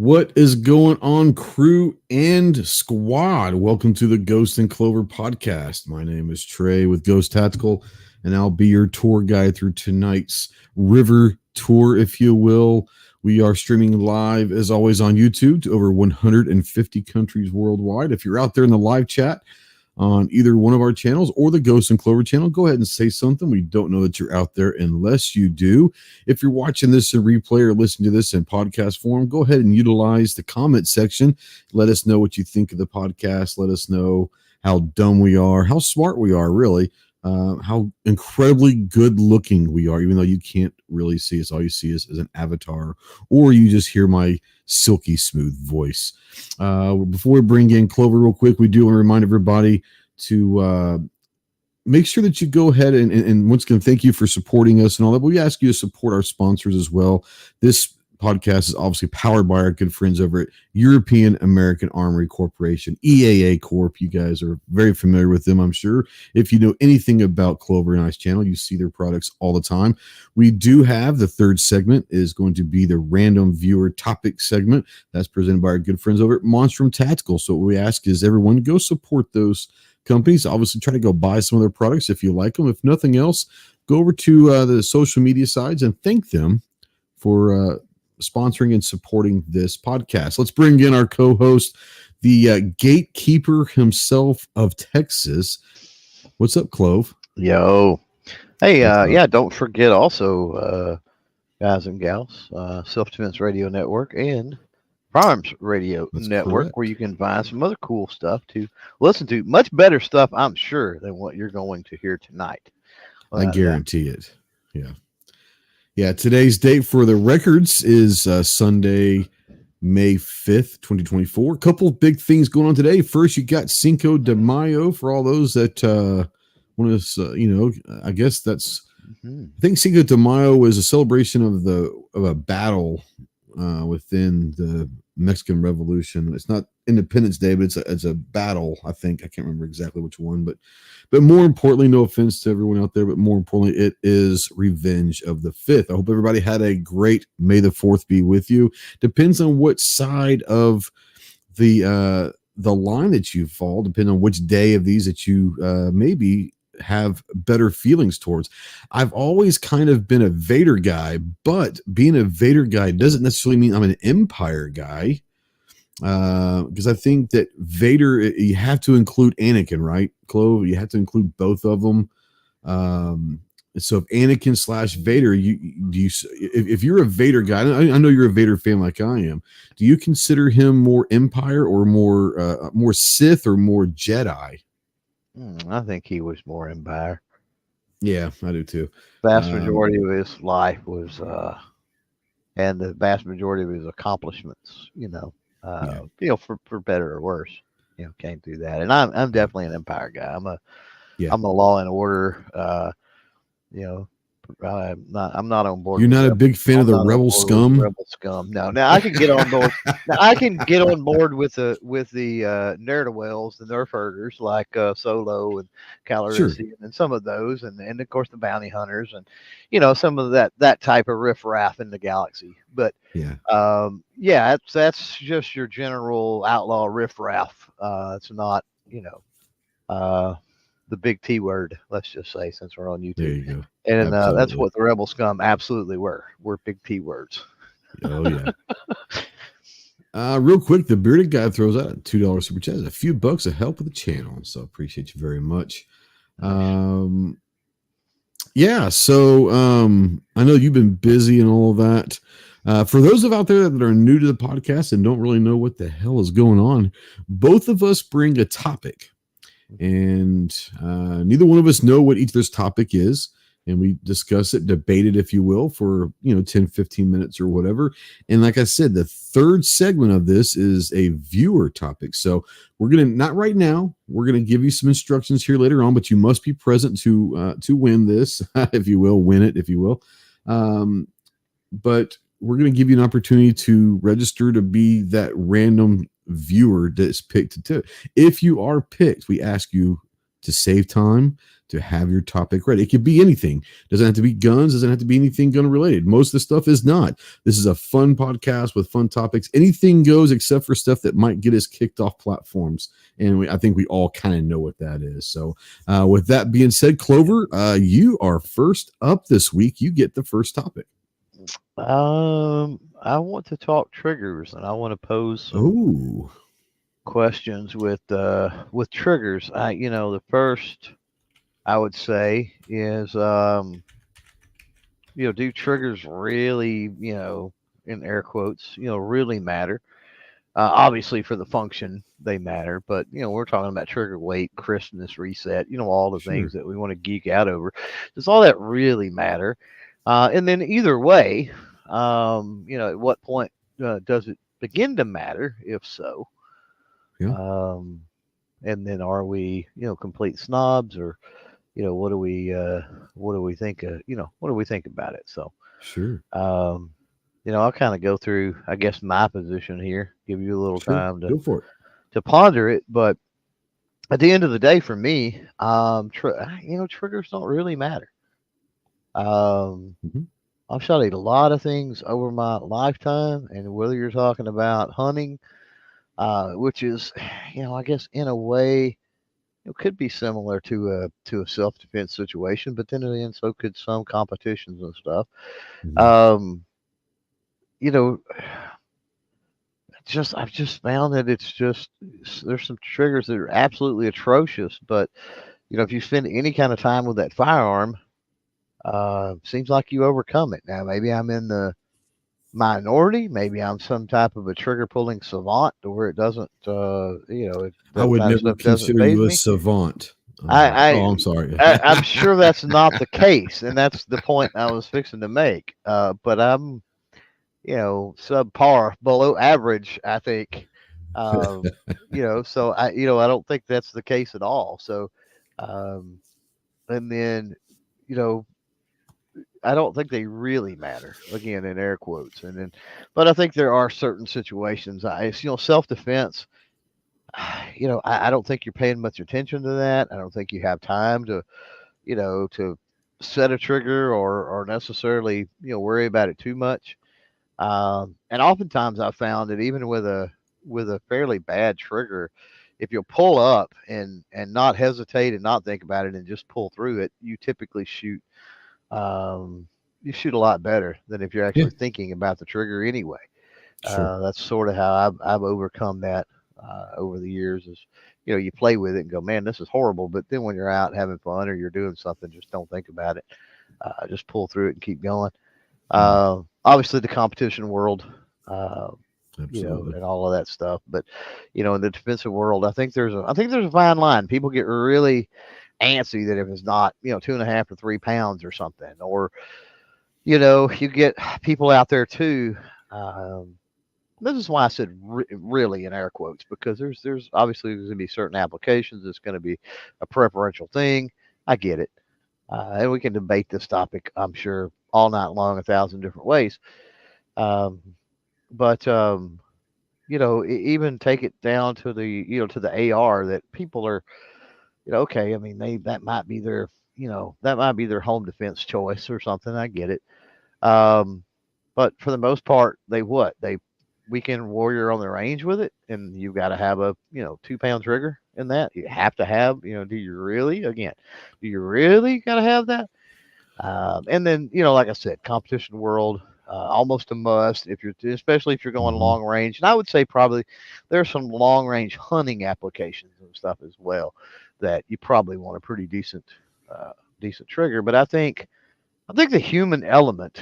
What is going on, crew and squad? Welcome to the Ghost and Clover Podcast. My name is Trey with Ghost Tactical, and I'll be your tour guide through tonight's river tour, if you will. We are streaming live, as always, on YouTube to over 150 countries worldwide. If you're out there in the live chat on either one of our channels or the Ghost and Clover channel, go ahead and say something. We don't know that you're out there unless you do. If you're watching this in replay or listening to this in podcast form, go ahead and utilize the comment section. Let us know what you think of the podcast. Let us know how dumb we are, how smart we are, really, how incredibly good looking we are, even though you can't really see us. All you see is an avatar, or you just hear my silky smooth voice. Before we bring in Clover real quick, we do want to remind everybody to make sure that you go ahead and once again, thank you for supporting us and all that. But we ask you to support our sponsors as well. This podcast is obviously powered by our good friends over at European American Armory Corporation, EAA Corp. You guys are very familiar with them, I'm sure. If you know anything about Clover and I's channel, you see their products all the time. We do have the third segment is going to be the random viewer topic segment. That's presented by our good friends over at Monstrum Tactical. So what we ask is everyone go support those companies. Obviously, try to go buy some of their products if you like them. If nothing else, go over to the social media sides and thank them for sponsoring and supporting this podcast. Let's bring in our co-host, the gatekeeper himself of Texas. What's up, Clove? Yo. Hey, yeah, don't forget also, guys and gals, Self-Defense Radio Network and Firearms Radio Network, correct, where you can find some other cool stuff to listen to. Much better stuff, I'm sure, than what you're going to hear tonight. I guarantee it. Yeah. Yeah, today's date for the records is Sunday, May 5th, 2024. A couple of big things going on today. First, you got Cinco de Mayo for all those that want to, I guess that's, I think Cinco de Mayo is a celebration of a battle within the Mexican Revolution. It's not Independence Day, but it's a battle, I think. I can't remember exactly which one, but more importantly, no offense to everyone out there, but more importantly, it is Revenge of the 5th. I hope everybody had a great May the 4th be with you. Depends on what side of the line that you fall, depending on which day of these that you maybe have better feelings towards. I've always kind of been a Vader guy, but being a Vader guy doesn't necessarily mean I'm an Empire guy. Because I think that Vader, you have to include Anakin, right, Clove? You have to include both of them. So if Anakin / Vader, if you're a Vader guy, I know you're a Vader fan like I am. Do you consider him more Empire or more Sith or more Jedi? I think he was more Empire. Yeah, I do too. Vast majority of his life was, and the vast majority of his accomplishments, for better or worse, came through that. And I'm definitely an Empire guy. I'm a Law and Order. I'm not on board. You're not a big fan of the Rebel Scum. Rebel Scum. No. Now I can get on board. I can get on board with the ne'er-do-wells, the nerf herders like Solo and Calrissian, sure, and some of those, and of course the bounty hunters, and some of that type of riffraff in the galaxy. But that's just your general outlaw riffraff. It's not the big T word, let's just say, since we're on YouTube. There you go. And that's what the Rebel Scum absolutely were big T words. Oh, yeah. Real quick, the bearded guy throws out a $2 super chat. A few bucks of help with the channel, so appreciate you very much. So I know you've been busy and all of that. For those out there that are new to the podcast and don't really know what the hell is going on, both of us bring a topic. And neither one of us know what each other's topic is, and we discuss it, debate it, if you will, for 10, 15 minutes or whatever. And like I said, the third segment of this is a viewer topic. So we're gonna, not right now, we're gonna give you some instructions here later on, but you must be present to win this, if you will, win it, if you will. But we're gonna give you an opportunity to register to be that random viewer that's picked to. If you are picked, we ask you to save time, to have your topic ready. It could be anything. Doesn't have to be guns. Doesn't have to be anything gun related. Most of the stuff is not. This is a fun podcast with fun topics. Anything goes except for stuff that might get us kicked off platforms. And I think we all kind of know what that is. So with that being said, Clover, you are first up this week. You get the first topic. I want to talk triggers, and I want to pose some questions with triggers. The first I would say is, do triggers really, in air quotes, really matter? Obviously, for the function, they matter, but we're talking about trigger weight, crispness, reset, all the things that we want to geek out over. Does all that really matter? And then either way, at what point does it begin to matter? If so, and then are we, complete snobs, or what do we think? What do we think about it? So I'll kind of go through, I guess, my position here, give you a little time to ponder it. But at the end of the day, for me, triggers don't really matter. I've shot a lot of things over my lifetime, and whether you're talking about hunting, which is, I guess in a way, it could be similar to a self-defense situation, but then again, so could some competitions and stuff. I've just found that there's some triggers that are absolutely atrocious, but if you spend any kind of time with that firearm, seems like you overcome it. Now, maybe I'm in the minority. Maybe I'm some type of a trigger pulling savant to where it doesn't, I would never consider you a savant. I'm sorry. I'm sure that's not the case, and that's the point I was fixing to make. But I'm, subpar, below average, I think. So I don't think that's the case at all. So, and then, I don't think they really matter, again, in air quotes. But I think there are certain situations. Self-defense, I don't think you're paying much attention to that. I don't think you have time to, to set a trigger or necessarily, worry about it too much. And oftentimes I've found that even with a fairly bad trigger, if you'll pull up and not hesitate and not think about it and just pull through it, you typically shoot a lot better than if you're actually thinking about the trigger anyway. That's sort of how I've overcome that over the years. Is you play with it and go, man, this is horrible, but then when you're out having fun or you're doing something, just don't think about it. Just pull through it and keep going. Obviously the competition world, and all of that stuff, but in the defensive world, I think there's a fine line. People get really antsy that if it's not 2.5 to 3 pounds or something, or you get people out there too. This is why I said really in air quotes, because there's obviously going to be certain applications. It's going to be a preferential thing. I get it, and we can debate this topic, I'm sure, all night long, 1,000 different ways. But even take it down to the to the AR, that people are. Okay, I mean, that might be their home defense choice or something. I get it. But for the most part, they weekend warrior on the range with it, and you've got to have a 2-pound trigger in that. You have to have, do you really got to have that? And then, like I said, competition world, almost a must especially if you're going long range. And I would say probably there's some long range hunting applications and stuff as well that you probably want a pretty decent trigger. But I think the human element,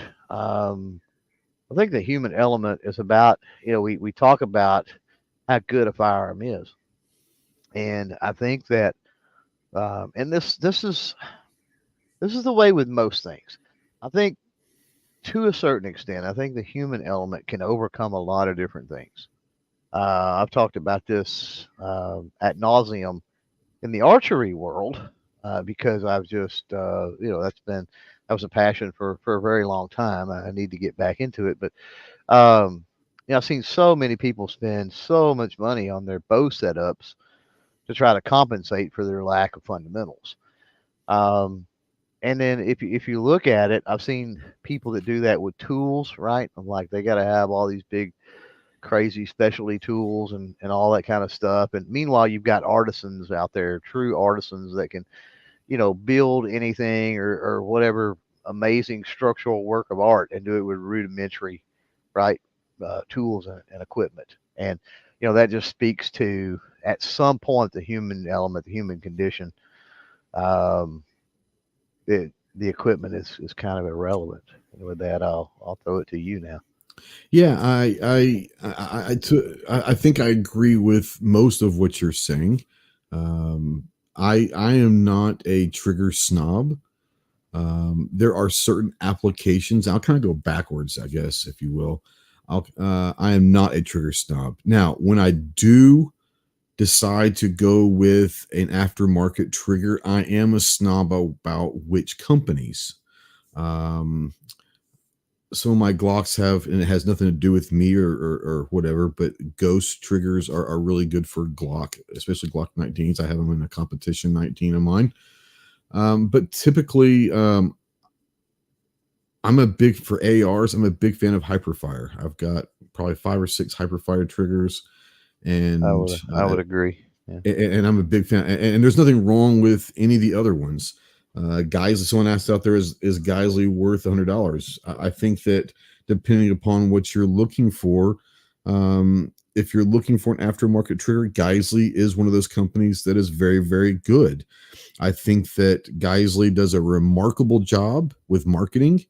is about, we talk about how good a firearm is. And I think that, and this is the way with most things. I think to a certain extent, I think the human element can overcome a lot of different things. I've talked about this ad nauseum in the archery world, because I've just, that was a passion for a very long time. I need to get back into it. But, I've seen so many people spend so much money on their bow setups to try to compensate for their lack of fundamentals. And then if you look at it, I've seen people that do that with tools, right? I'm like, they got to have all these big, crazy specialty tools and all that kind of stuff. And meanwhile, you've got artisans out there, true artisans that can, build anything or whatever amazing structural work of art and do it with rudimentary, right, tools and equipment. And, that just speaks to, at some point, the human element, the human condition. The equipment is kind of irrelevant. And with that, I'll throw it to you now. Yeah, I think I agree with most of what you're saying. I am not a trigger snob. There are certain applications. I'll kind of go backwards, I guess, if you will. I am not a trigger snob. Now, when I do decide to go with an aftermarket trigger, I am a snob about which companies. Some of my Glocks have, and it has nothing to do with me or whatever, but Ghost triggers are really good for Glock, especially Glock 19s. I have them in a competition 19 of mine. But typically, I'm for ARs, I'm a big fan of Hyperfire. I've got probably 5 or 6 Hyperfire triggers. And I would agree. Yeah. And I'm a big fan. And there's nothing wrong with any of the other ones. Guys, someone asked out there, is Geisley worth $100? I think that depending upon what you're looking for, if you're looking for an aftermarket trigger, Geisley is one of those companies that is very, very good. I think that Geisley does a remarkable job with marketing.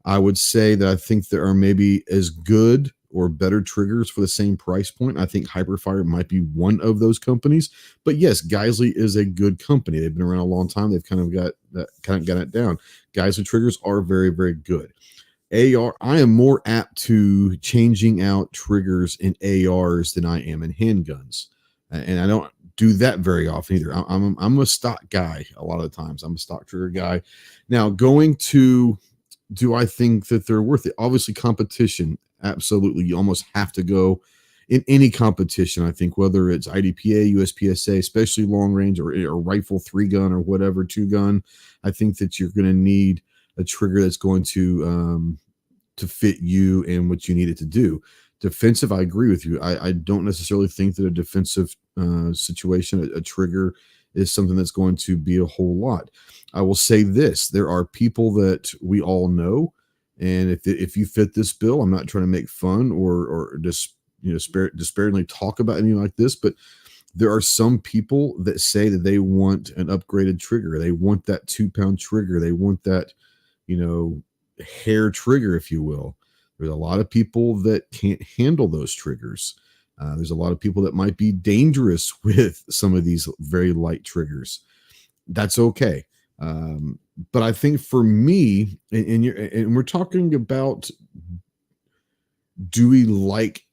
I would say that I think there are maybe as good or better triggers for the same price point. I think Hyperfire might be one of those companies, but yes, Geisley is a good company. They've been around a long time. They've kind of got it down. Geisley triggers are very, very good. AR, I am more apt to changing out triggers in ARs than I am in handguns, and I don't do that very often either. I'm a stock guy a lot of the times. I'm a stock trigger guy. Now, going to, do I think that they're worth it? Obviously, competition. Absolutely. You almost have to go in any competition. I think whether it's IDPA, USPSA, especially long range or rifle 3-gun or whatever 2-gun, I think that you're going to need a trigger that's going to fit you and what you need it to do. Defensive, I agree with you. I don't necessarily think that a defensive situation, a trigger is something that's going to be a whole lot. I will say this. There are people that we all know, and if you fit this bill, I'm not trying to make fun or just disparagingly talk about anything like this, but there are some people that say that they want an upgraded trigger. They want that 2-pound trigger. They want that, hair trigger, if you will. There's a lot of people that can't handle those triggers. There's a lot of people that might be dangerous with some of these very light triggers. That's okay. But I think for me, and we're talking about, do we like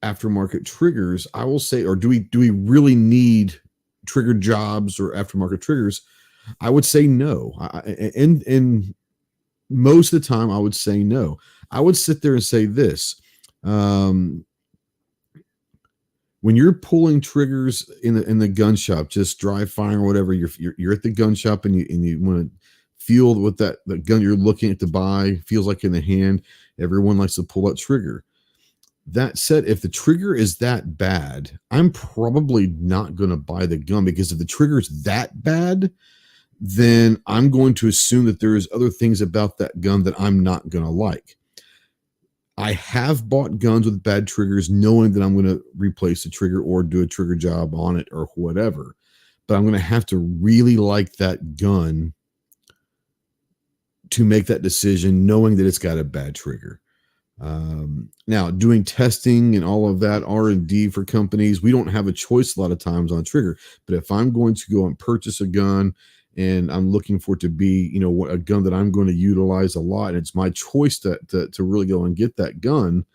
aftermarket triggers? I will say, or do we really need trigger jobs or aftermarket triggers? I would say no. And most of the time, I would say no. I would sit there and say this. When you're pulling triggers in the gun shop, just dry firing or whatever, you're at the gun shop and you want to feel what the gun you're looking at to buy feels like in the hand. Everyone likes to pull that trigger. That said, if the trigger is that bad, I'm probably not going to buy the gun, because if the trigger is that bad, then I'm going to assume that there is other things about that gun that I'm not going to like. I have bought guns with bad triggers knowing that I'm going to replace the trigger or do a trigger job on it or whatever, but I'm going to have to really like that gun to make that decision, knowing that it's got a bad trigger. Now, doing testing and all of that R&D for companies, we don't have a choice a lot of times on trigger. But if I'm going to go and purchase a gun and I'm looking for it to be, a gun that I'm going to utilize a lot, and it's my choice to really go and get that gun,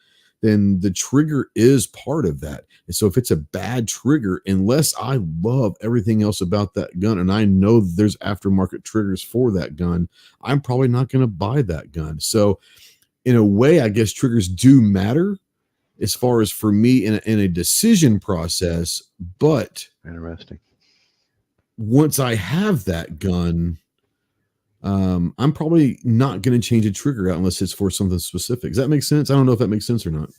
then the trigger is part of that. And so if it's a bad trigger, unless I love everything else about that gun and I know there's aftermarket triggers for that gun, I'm probably not going to buy that gun. So in a way, I guess triggers do matter as far as for me in a decision process, but interesting. once I have that gun, I'm probably not going to change a trigger out unless it's for something specific. Does that make sense? I don't know if that makes sense or not.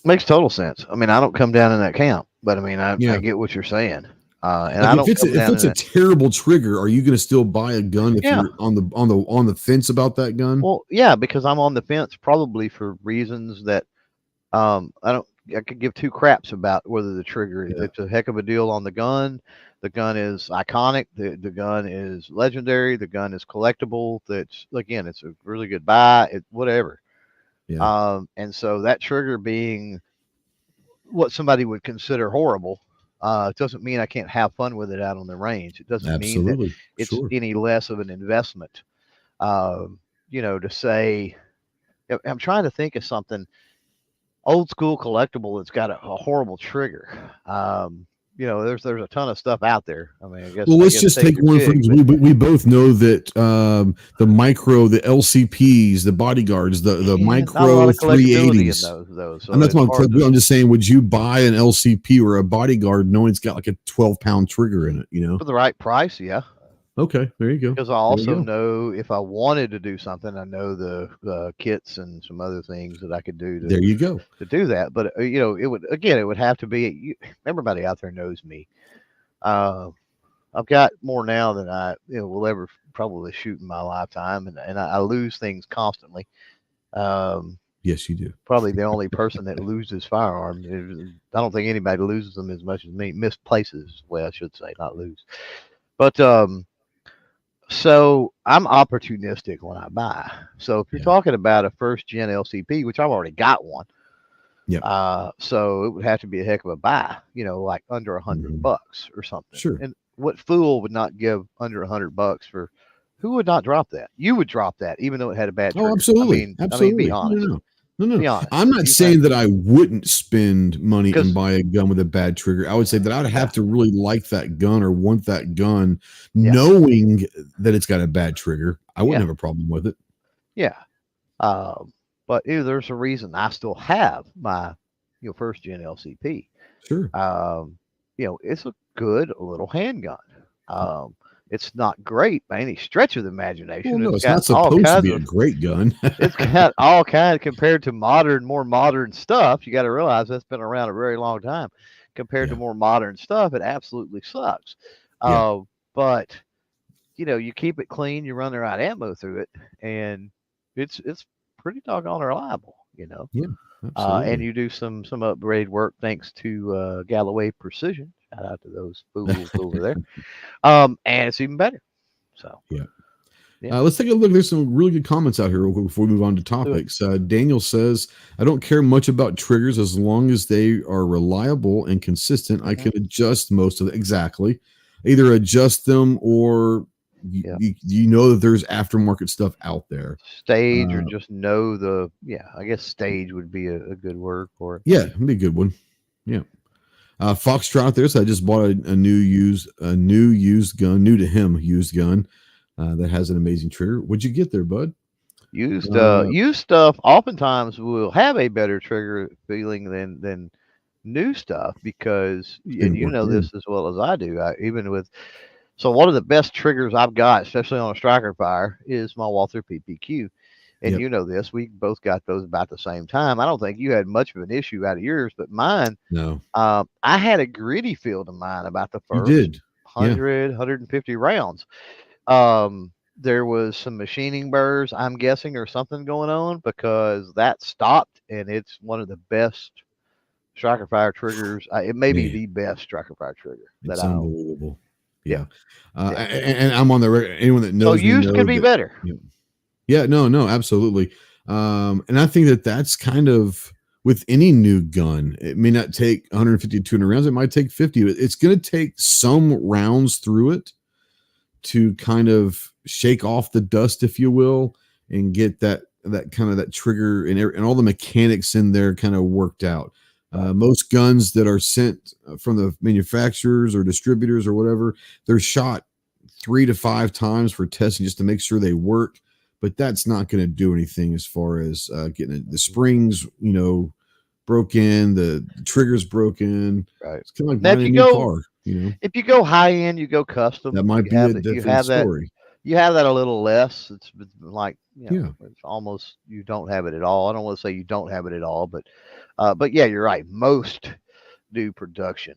Makes total sense. I mean, I don't come down in that camp, but I mean, I Yeah. get what you're saying. And Like I don't if it's a terrible trigger, are you going to still buy a gun if you're on the fence about that gun? Well, yeah, because I'm on the fence probably for reasons that I could give two craps about whether the trigger it's a heck of a deal on the gun. The gun is iconic. The gun is legendary. The gun is collectible. That's again, it's a really good buy. Whatever. Yeah. And so that trigger being what somebody would consider horrible, it doesn't mean I can't have fun with it out on the range. It doesn't mean that it's any less of an investment. To say, I'm trying to think of something old school collectible that's got a horrible trigger. There's a ton of stuff out there. I mean, I guess. Well, let's just take one for we both know that the LCPs, the bodyguards, the micro 380s. Those. So I'm not talking. I'm just saying, would you buy an LCP or a bodyguard knowing it's got like a 12-pound trigger in it? For the right price, yeah. Okay, there you go. Because I also know if I wanted to do something, I know the kits and some other things that I could do. There you go. To do that, but it would have to be. Everybody out there knows me. I've got more now than I will ever probably shoot in my lifetime, and I lose things constantly. Yes, you do. Probably the only person that loses firearms. I don't think anybody loses them as much as me. Misplaces, well, I should say, not lose. But so I'm opportunistic when I buy. So if you're talking about a first gen LCP, which I've already got one, so it would have to be a heck of a buy, like under $100 or something. Sure. And what fool would not give under $100 for? Who would not drop that? You would drop that, even though it had a bad trigger. Oh, absolutely. I mean, be honest. No. I'm not saying that I wouldn't spend money and buy a gun with a bad trigger. I would say that I'd have to really like that gun or want that gun, knowing that it's got a bad trigger. I wouldn't have a problem with it. Yeah. But there's a reason I still have my first gen LCP. Sure. It's a good little handgun. It's not great by any stretch of the imagination. Well, no, it's not supposed to be a great gun. It's got all kinds compared to more modern stuff. You got to realize that's been around a very long time. Compared to more modern stuff, it absolutely sucks. But you keep it clean, you run the right ammo through it, and it's pretty doggone reliable. Yeah. Absolutely. And you do some upgrade work thanks to Galloway Precision. Shout out to those fools over there. And it's even better. So let's take a look. There's some really good comments out here before we move on to topics. Daniel says, I don't care much about triggers as long as they are reliable and consistent. I can adjust most of it. Exactly. Either adjust them or you know that there's aftermarket stuff out there. Stage or just know I guess stage would be a good word for it. Yeah, it'd be a good one. Yeah. Foxtrot out there. So I just bought a new used gun, new to him used gun that has an amazing trigger. What'd you get there, bud? Used stuff oftentimes will have a better trigger feeling than new stuff because and you know this as well as I do. So one of the best triggers I've got, especially on a striker fire, is my Walther PPQ. And you know this, we both got those about the same time. I don't think you had much of an issue out of yours, but mine, no. I had a gritty feel to mine about the first 150 rounds. There was some machining burrs, I'm guessing, or something going on because that stopped, and it's one of the best striker fire triggers. It may be the best striker fire trigger. It's unbelievable. Yeah. And I'm on the record. Anyone that knows, so used could be better. Yeah, no, absolutely. And I think that's kind of with any new gun. It may not take 150 to 200 rounds. It might take 50. It's going to take some rounds through it to kind of shake off the dust, if you will, and get that kind of that trigger and all the mechanics in there kind of worked out. Most guns that are sent from the manufacturers or distributors or whatever, they're shot 3 to 5 times for testing just to make sure they work. But that's not going to do anything as far as getting the springs, broken, the triggers broken. Right. It's kind of like buying a new car. You know, If you go high end, you go custom. that might You be have a that. You different have that. story. You have that a little less. It's like Yeah. it's almost you don't have it at all. I don't want to say you don't have it at all, but yeah, you're right. Most do production.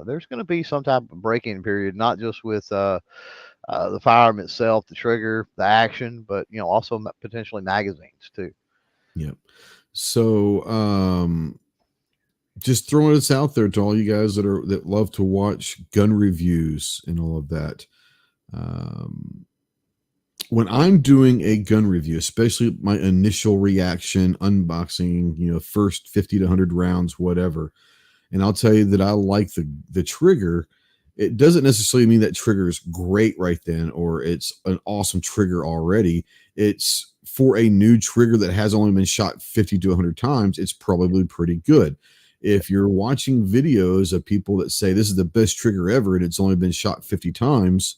There's going to be some type of break-in period, not just with the firearm itself, the trigger, the action, but also potentially magazines too. Yep. So, just throwing this out there to all you guys that love to watch gun reviews and all of that. Um, when I'm doing a gun review, especially my initial reaction, unboxing, first 50 to 100 rounds, whatever, and I'll tell you that I like the trigger. It doesn't necessarily mean that trigger is great right then, or it's an awesome trigger already. It's for a new trigger that has only been shot 50 to 100 times. It's probably pretty good. If you're watching videos of people that say this is the best trigger ever and it's only been shot 50 times,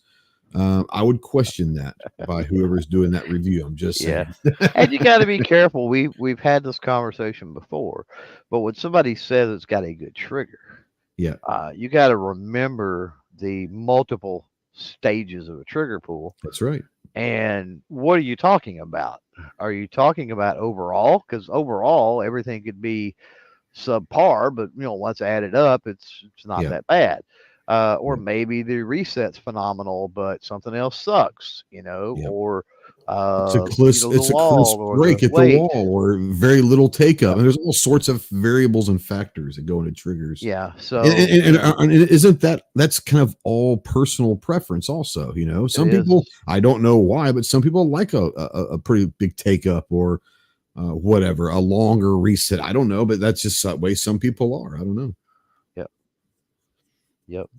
I would question that by whoever's doing that review. I'm just saying. And you got to be careful. We've had this conversation before, but when somebody says it's got a good trigger, Yeah, you got to remember the multiple stages of a trigger pull. that's right. And what are you talking about? Are you talking about overall? Because overall, everything could be subpar, but once added up, it's not Yeah. that bad. Or Yeah. maybe the reset's phenomenal, but something else sucks, Yeah. or It's the a close wall or the break at the weight. wall or very little take up. Yep. And there's all sorts of variables and factors that go into triggers. Yeah. And, So and isn't that's kind of all personal preference also, it some is. people, I don't know why, but some people like a pretty big take up or whatever, a longer reset. I don't know, but that's just the way some people are. I don't know. Yep. Yep.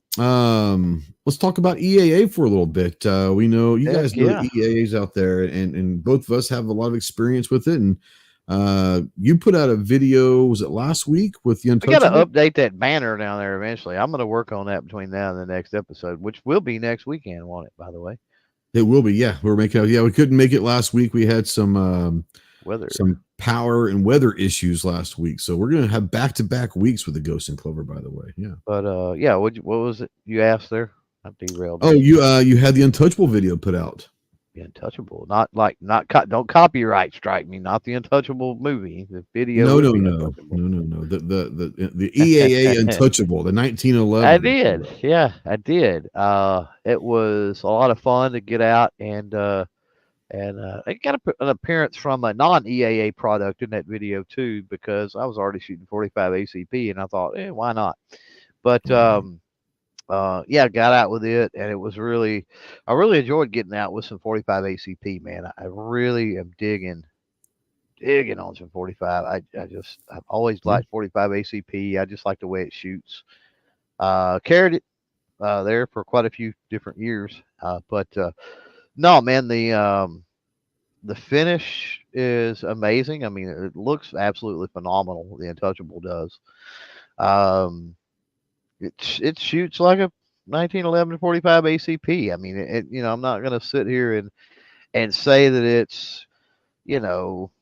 Let's talk about EAA for a little bit. We know you Heck guys know yeah. the EAAs out there, and both of us have a lot of experience with it. And you put out a video, was it last week with the We got to Untouchable? update that banner down there eventually. I'm going to work on that between now and the next episode, which will be next weekend, won't it, by the way? It will be, yeah. We're making out. Yeah, we couldn't make it last week. We had some Weather. power and weather issues last week, so we're gonna have back-to-back weeks with the Ghost and Clover. By the way, yeah. But yeah, what was it you asked there? I derailed. Oh, you had the Untouchable video put out. The Untouchable, don't copyright strike me. Not the Untouchable movie. The video. No. Untouchable. No. The EAA Untouchable, the 1911. I did. Yeah, I did. It was a lot of fun to get out and I got an appearance from a non-EAA product in that video too, because I was already shooting 45 ACP and I thought, why not? But yeah, got out with it, and I really enjoyed getting out with some 45 ACP, man. I really am digging on some 45. I've always liked 45 ACP. I just like the way it shoots. Carried it there for quite a few different years, but no, man, the finish is amazing. I mean, it looks absolutely phenomenal. The Untouchable does. It shoots like a 1911 45 ACP. I mean, I'm not going to sit here and say that it's, you know,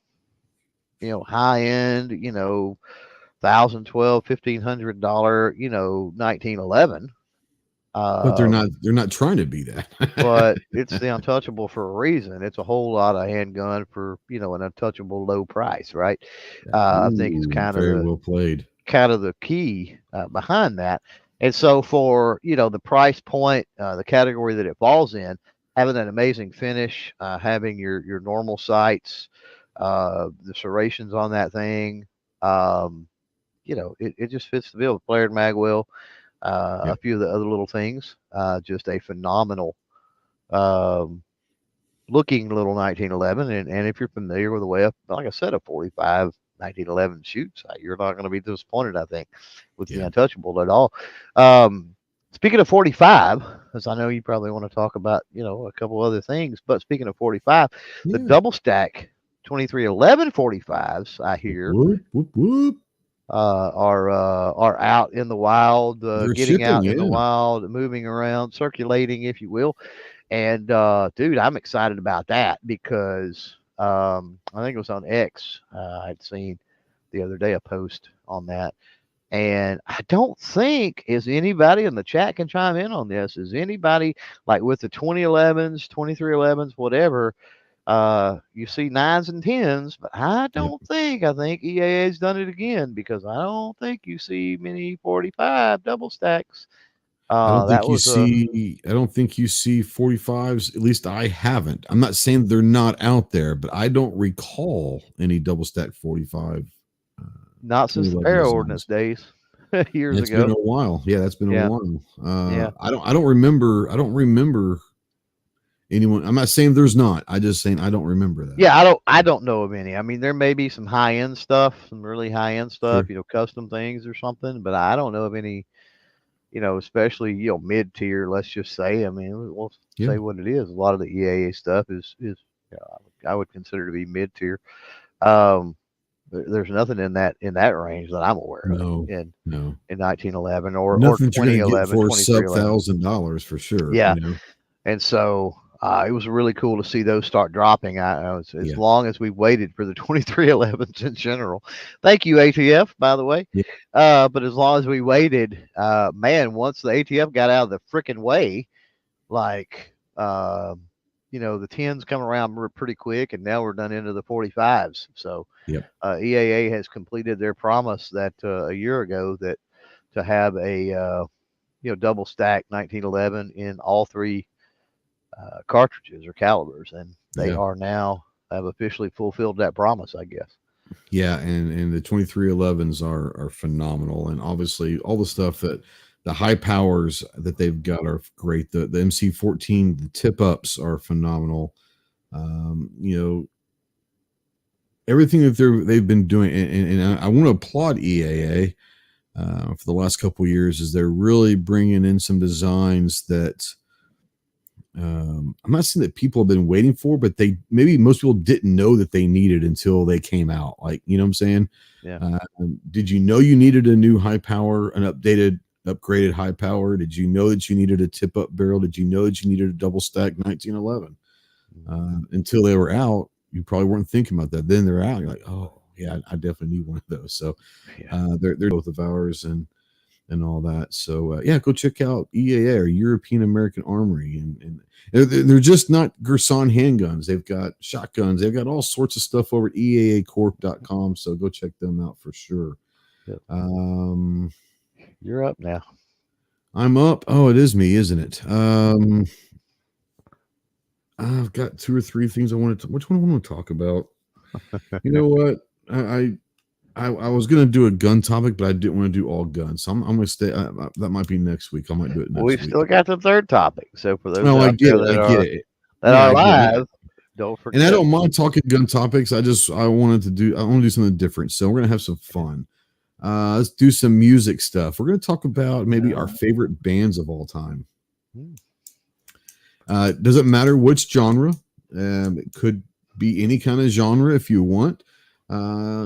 high end, $1,012, $1,500, 1911. But they're not trying to be that. But it's the Untouchable for a reason. It's a whole lot of handgun for an untouchable low price, right? I think it's kind of very well played. Kind of the key behind that. And so for the price point, the category that it falls in, having that amazing finish, having your normal sights, the serrations on that thing, it just fits the bill. Flared mag well. A few of the other little things, just a phenomenal looking little 1911. And if you're familiar with the way, like I said, a 45 1911 shoots, you're not going to be disappointed, I think, with the Untouchable at all. Speaking of 45, as I know you probably want to talk about, a couple other things, but speaking of 45, the double stack 2311 45s, I hear, are out in the wild, getting out in the wild, moving around, circulating, if you will. And dude, I'm excited about that because I think it was on X. I'd seen the other day a post on that, And I don't think is anybody in the chat can chime in on this. Is anybody like with the 2011s, 2311s, whatever? You see nines and tens, but I Yep. don't think. I think EAA's done it again because I don't think you see many 45 double stacks. That was I don't think you see 45s. At least I haven't. I'm not saying they're not out there, but I don't recall any double stack 45. not since the 2011 barrel ordinance designs. days years It's been ago. a while. Yeah, that's been a Yeah, while. yeah. I don't remember. I don't remember anyone. I'm not saying there's not. I just saying I don't remember that. Yeah, I don't know of any. I mean, there may be some high end stuff, some really high end stuff, Sure. custom things or something, but I don't know of any, especially, mid tier, let's just say. I mean, we'll Yeah. say what it is. A lot of the EAA stuff is I would consider to be mid tier. Um, there's nothing in that range that I'm aware of No. in No. 1911 or Nothing that you're going to get 2011, for sub 2311. $1,000 for sure. Yeah. And so it was really cool to see those start dropping. As Yeah. long as we waited for the 2311s in general. Thank you, ATF, by the way. Yeah. But as long as we waited, man, once the ATF got out of the freaking way, like, the 10s come around pretty quick, and now we're done into the 45s. So Yep. EAA has completed their promise that a year ago that to have a double stack 1911 in all three cartridges or calibers, and they are now have officially fulfilled that promise, I guess. Yeah, and the 2311s are phenomenal, and obviously all the stuff that the high powers that they've got are great. The MC14, the tip ups are phenomenal. Everything that they've been doing, and I want to applaud EAA for the last couple of years, is they're really bringing in some designs that I'm not saying that people have been waiting for, but maybe most people didn't know that they needed until they came out. Like, you know what I'm saying? Yeah. Did you know you needed a new high power, an upgraded high power? Did you know that you needed a tip up barrel? Did you know that you needed a double stack 1911? Until they were out, you probably weren't thinking about that. Then they're out. You're like, oh yeah, I definitely need one of those. So they're both of ours and all that. So go check out EAA or European American Armory, and they're just not Gerson handguns. They've got shotguns. They've got all sorts of stuff over at EAAcorp.com. So go check them out for sure. Yep. You're up now. I'm up. Oh, it is me, isn't it? I've got two or three things I wanted to. Which one I want to talk about? You know what? I was gonna do a gun topic, but I didn't want to do all guns. So I'm gonna stay. That might be next week. I might do it next week. We've still got the third topic. So for those I get it. That are live, don't forget. And I don't mind talking gun topics. I want to do something different. So we're gonna have some fun. Let's do some music stuff. We're gonna talk about maybe our favorite bands of all time. Doesn't matter which genre. It could be any kind of genre if you want.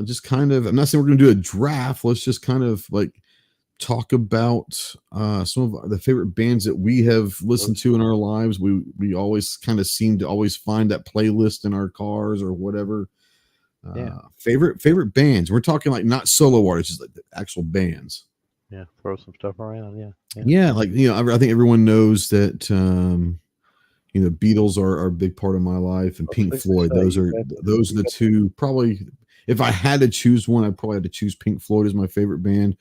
Just kind of, I'm not saying we're going to do a draft. Let's just kind of like talk about some of the favorite bands that we have listened to in our lives. We always kind of seem to always find that playlist in our cars or whatever. Favorite bands. We're talking like not solo artists, just like the actual bands. Yeah, throw some stuff around. Yeah, like I think everyone knows that Beatles are a big part of my life, and Pink Floyd. Those are the two. Probably, if I had to choose one, I'd probably have to choose Pink Floyd as my favorite band.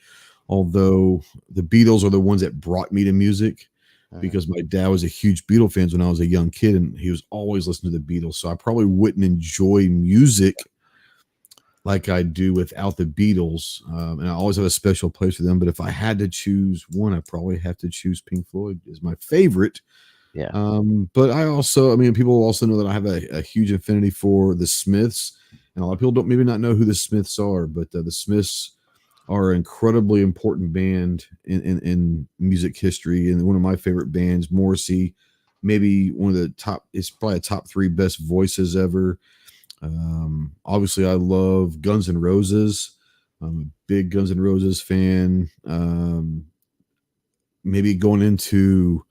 Although the Beatles are the ones that brought me to music, because my dad was a huge Beatle fan when I was a young kid, and he was always listening to the Beatles. So I probably wouldn't enjoy music like I do without the Beatles, and I always have a special place for them. But if I had to choose one, I probably have to choose Pink Floyd as my favorite. Yeah. But people also know that I have a huge affinity for the Smiths, and a lot of people don't maybe not know who the Smiths are, but the Smiths are an incredibly important band in music history, and one of my favorite bands. Morrissey, maybe one of the top. It's probably a top 3 best voices ever. Obviously, I love Guns N' Roses. I'm a big Guns N' Roses fan. Maybe going into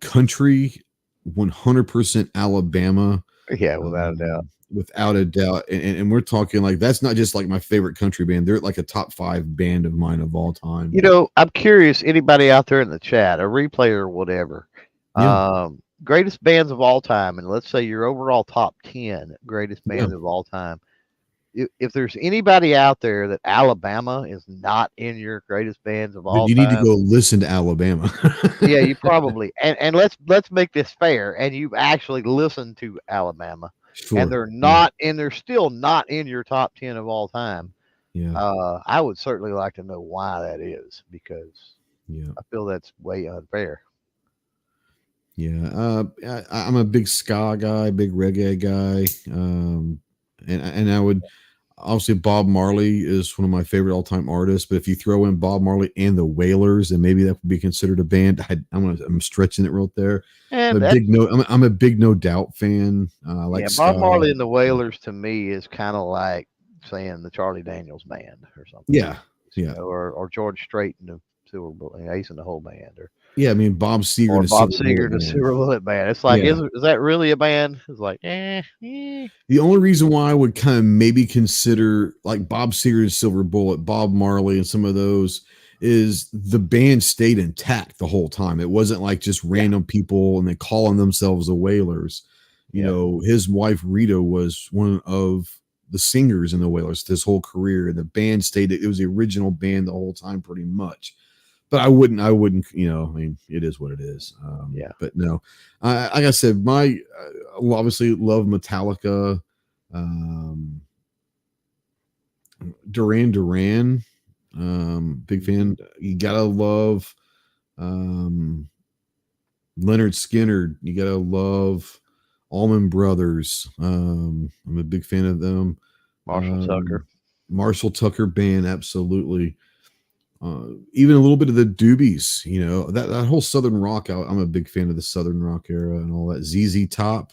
country, 100% Alabama. Yeah, without a doubt. without a doubt. And we're talking like that's not just like my favorite country band. They're like a top 5 band of mine of all time. I'm curious, anybody out there in the chat, a replay or whatever, Yeah. greatest bands of all time, and let's say your overall top 10 greatest bands of all time. If there's anybody out there that Alabama is not in your greatest bands of all You time, need to go listen to Alabama. yeah, you probably and let's make this fair. And you've actually listened to Alabama, and Sure. they're still not in your top 10 of all time. Yeah. I would certainly like to know why that is, because I feel that's way unfair. Yeah. I'm a big ska guy, big reggae guy. And I would obviously Bob Marley is one of my favorite all-time artists, but if you throw in Bob Marley and the Wailers, then maybe that would be considered a band. I'm stretching it right there. And I'm a big No Doubt fan. I like Bob ska. Marley and the Wailers to me is kind of like saying the Charlie Daniels Band or something. Yeah. Or George Strait and the Silver Bullet, Ace and the whole band, or I mean Bob Seger and the Silver Bullet Band. It's like, is that really a band? It's like, The only reason why I would kind of maybe consider like Bob Seger and Silver Bullet, Bob Marley, and some of those is the band stayed intact the whole time. It wasn't like just random people and they calling themselves the Wailers. You know, his wife Rita was one of the singers in the Wailers this whole career, and the band stayed. It was the original band the whole time, pretty much. But I wouldn't, I mean, it is what it is. But no, like I said, obviously love Metallica, Duran, big fan. You gotta love, Leonard Skinner. You gotta love Allman Brothers. I'm a big fan of them. Marshall Tucker Band, absolutely. Even a little bit of the Doobies, that whole Southern rock. I'm a big fan of the Southern rock era and all that. ZZ Top,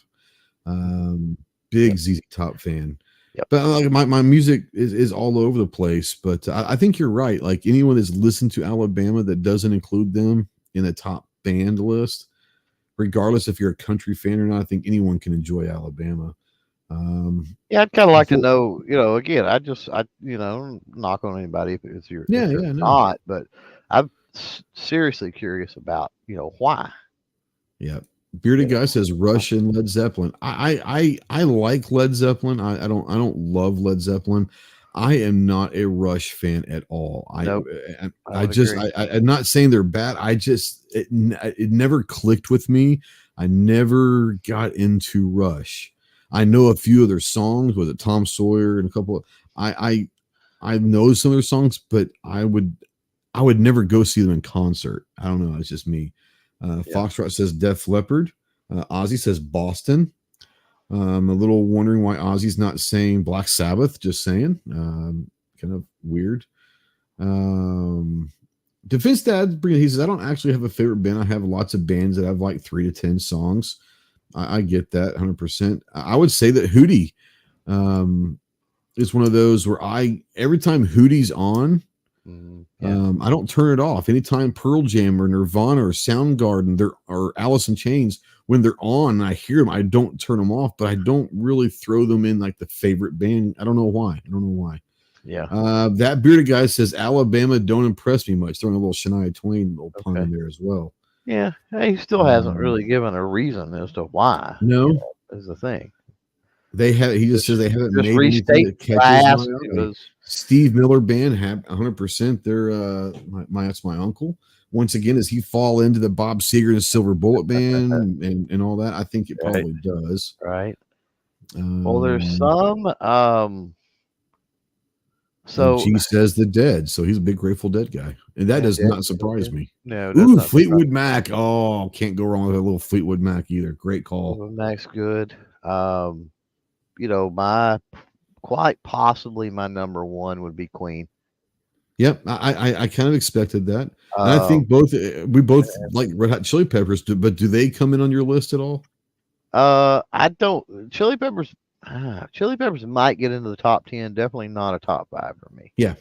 big ZZ Top fan. But like my music is all over the place. But I think you're right. Like anyone that's listened to Alabama that doesn't include them in the top band list, regardless if you're a country fan or not, I think anyone can enjoy Alabama. I'd kind of like to know, again, I don't knock on anybody if you're not, but I'm seriously curious about, why. Yeah. Bearded Guy says Rush and Led Zeppelin. I like Led Zeppelin. I don't love Led Zeppelin. I am not a Rush fan at all. Nope. I'm not saying they're bad. It never clicked with me. I never got into Rush. I know a few of their songs. Was it Tom Sawyer and a couple of, I know some of their songs, but I would never go see them in concert. I don't know. It's just me. Foxtrot says Def Leppard. Ozzy says Boston. I'm a little wondering why Ozzy's not saying Black Sabbath. Just saying. Kind of weird. Defense Dad, he says, I don't actually have a favorite band. I have lots of bands that have like 3 to 10 songs. I get that 100%. I would say that Hootie is one of those where every time Hootie's on, I don't turn it off. Anytime Pearl Jam or Nirvana or Soundgarden or Alice in Chains, when they're on and I hear them, I don't turn them off, but I don't really throw them in like the favorite band. I don't know why. That Bearded Guy says Alabama don't impress me much. Throwing a little Shania Twain little pun in there as well. Yeah, he still hasn't really given a reason as to why. No, is the thing. He just says they haven't made anything that catches my eye. Steve Miller Band, 100%. They're that's my uncle. Once again, does he fall into the Bob Seger and Silver Bullet Band and all that? I think it probably does. Right. Well, there's some. So he says the Dead, so he's a big Grateful Dead guy, and that does not surprise me. No, Fleetwood Mac. Oh, can't go wrong with a little Fleetwood Mac either. Great call. Fleetwood Mac's good. Quite possibly my number one would be Queen. Yep, I kind of expected that. And I think we both like Red Hot Chili Peppers, but do they come in on your list at all? I don't. Chili Peppers might get into the top 10. Definitely not a top 5 for me. Yeah.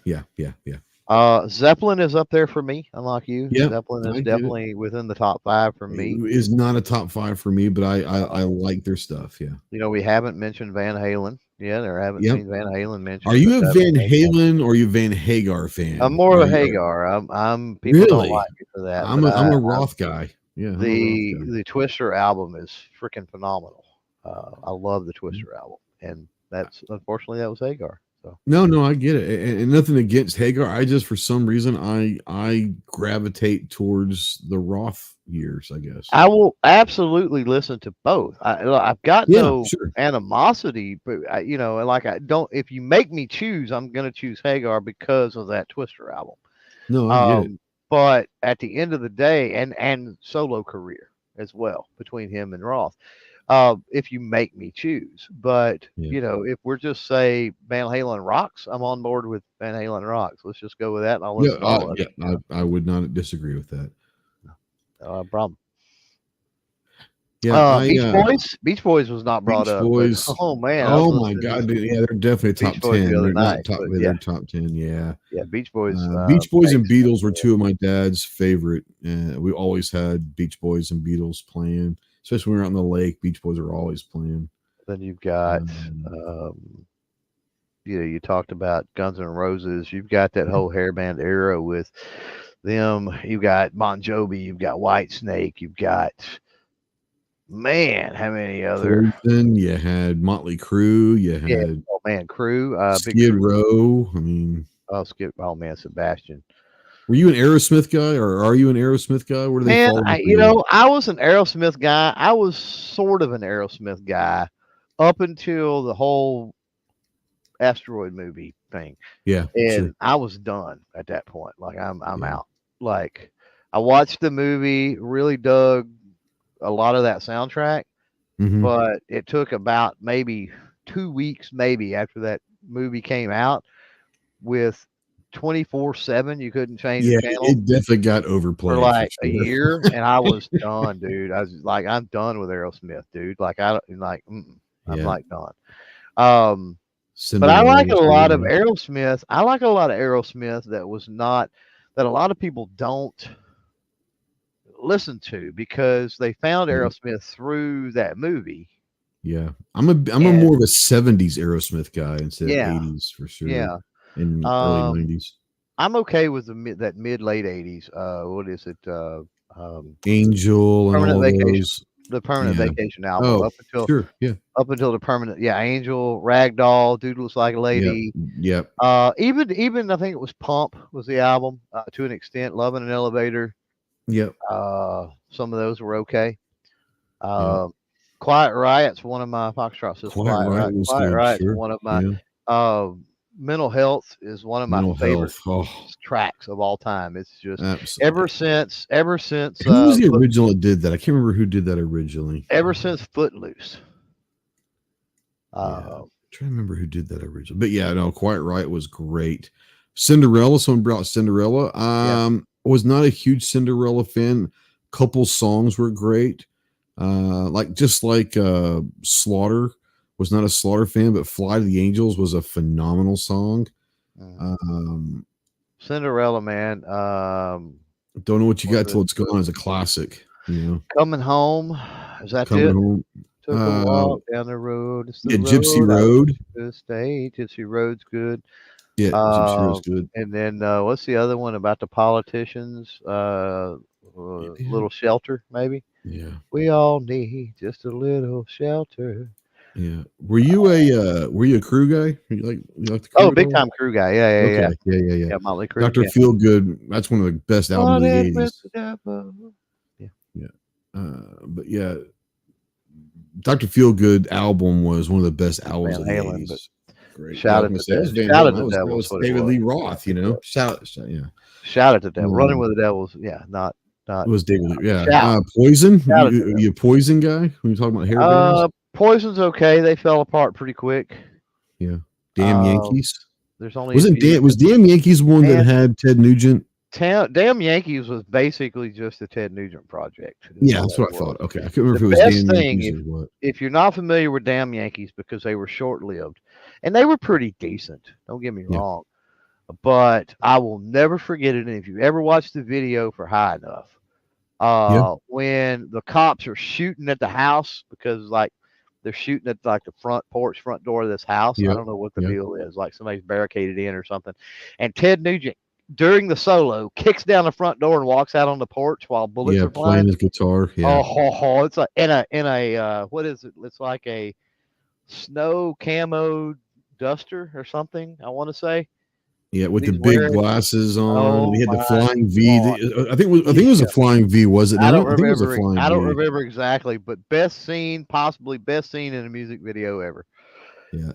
Zeppelin is up there for me, unlike you. Yep, Zeppelin I is get it. definitely within the top 5 for me. It is not a top 5 for me, but I like their stuff. Yeah. We haven't mentioned Van Halen yet, or haven't Yep. seen Van Halen Are mentioned, but you a that's Van okay. Halen or are you a Van Hagar I'm fan? more Are of a you, Hagar. I'm people don't really? like me for that, I'm but a Roth guy. Yeah, I'm a Roth the guy. the Twister album is freaking phenomenal. I love the Twister album, and that's unfortunately that was Hagar. So No, I get it, and nothing against Hagar. I just, for some reason, I gravitate towards the Roth years, I guess. I will absolutely listen to both. I've got Yeah, no sure. animosity, but like I don't. If you make me choose, I'm gonna choose Hagar because of that Twister album. No, I get it. But at the end of the day, and solo career as well between him and Roth. If you make me choose, but Yeah, if we're just say Van Halen rocks, I'm on board with Van Halen rocks. Let's just go with that, and I'll yeah, listen to all of it. I would not disagree with that. No problem. Yeah, Beach Boys was not brought Beach up, but Boys. oh man, I was Oh my listening to God, dude, yeah, they're definitely top Beach Boys the 10. other They're night. not top. But They're top 10. Yeah. yeah, Beach Boys. Beach Boys and makes Beatles were sense. two of my dad's favorite. We always had Beach Boys and Beatles playing, especially when we were out on the lake. Beach Boys are always playing. Then you've got, Um, you talked about Guns N' Roses. You've got that whole hairband era with them. You've got Bon Jovi. You've got Whitesnake. You've got, man, how many other? Poison. You had Motley Crue. You Yeah, had oh man, Crew. Big Skid Crew. Row. I mean, Oh man, Sebastian. were you an Aerosmith guy, or are you an Aerosmith guy? Where do they Man, fall? For you? I was an Aerosmith guy. I was sort of an Aerosmith guy up until the whole asteroid movie thing. Yeah, And sure. I was done at that point. Like I'm Yeah. out. Like I watched the movie, really dug a lot of that soundtrack, Mhm. but it took about maybe 2 weeks maybe after that movie came out with 24/7 you couldn't change Yeah, the channel it definitely got for overplayed for like a sure. year, and I was done, dude. I was like, I'm done with Aerosmith, dude. Like I don't like I'm Yeah. like done. But I Cinderella like a was lot good. of Aerosmith. I like a lot of Aerosmith that a lot of people don't listen to because they found Yeah. Aerosmith through that movie. Yeah, I'm a And more of a '70s Aerosmith guy instead of yeah, '80s for sure, yeah. and early Um, '90s. I'm okay with that mid late '80s. What is it? Angel and Permanent all Vacation. those. The Permanent Yeah. Vacation album Oh, sure. Yeah. up until the permanent. Yeah, Angel, Ragdoll, Dude Looks Like a Yep. Lady. Yep. Even I think it was Pump was the album to an extent. Love in an Elevator. Yep. Some of those were okay. Yeah. Quiet Riot's one of my Foxtrot says Quiet Riot was Quiet good. Riot's Sure. one of my Yeah. Mental Health is one of my Mental favorite Health. Oh, tracks of all time. It's just absolutely. ever since Who was the original that did that? I can't remember who did that originally. ever since Footloose. Yeah. I'm trying to remember who did that originally. But yeah, no, Quiet Riot was great. Cinderella, someone brought Cinderella. Was not a huge Cinderella fan. Couple songs were great. Like Slaughter, was not a Slaughter fan, but Fly to the Angels was a phenomenal song. Cinderella, man. Don't know what you got till it's gone is a classic. Coming Home. Is that Coming it? Home. Took a walk down the road. It's the Gypsy Road. Gypsy Road's good. Yeah, Gypsy Road's good. And then what's the other one about the politicians? Little Shelter, maybe. Yeah. We all need just a little shelter. Yeah. Were you a Crew guy? You like the Crew? Oh, big time Crew guy. Yeah. Yeah. Motley Crue. Dr. Feelgood. That's one of the best albums of the 80s. Yeah. But yeah, Dr. Feelgood album was one of the best albums of the 80s. Great. Shout out to the Devils. David Lee Roth, Shout at the Devil. Running with the Devils. Yeah, not. It was David Lee. Yeah. Poison. You a Poison guy? When you talking about hair bands? Poison's okay. They fell apart pretty quick. Yeah. Damn Yankees. There's only was Damn Yankees one that had Ted Nugent? Damn Yankees was basically just a Ted Nugent project. Yeah, that's what I thought. Okay, I couldn't remember if it was Damn Yankees or what. If you're not familiar with Damn Yankees, because they were short-lived, and they were pretty decent. Don't get me wrong, but I will never forget it. And if you ever watched the video for High Enough, Yeah. when the cops are shooting at the house because like they're shooting at like the front door of this house. I Yeah. don't know what the Yeah. deal is, like somebody's barricaded in or something. And Ted Nugent during the solo kicks down the front door and walks out on the porch while bullets Yeah. are Playing flying. his guitar. Yeah. Oh, it's like in a what is it? It's like a snow camo duster or something, I want to say. Yeah, with the He's big wearing. glasses on. Oh He had the my flying V. God. I think it was a flying V, was it I not? don't I think it was a remember. flying I don't V. remember exactly, but best scene, possibly best scene in a music video ever. Yeah.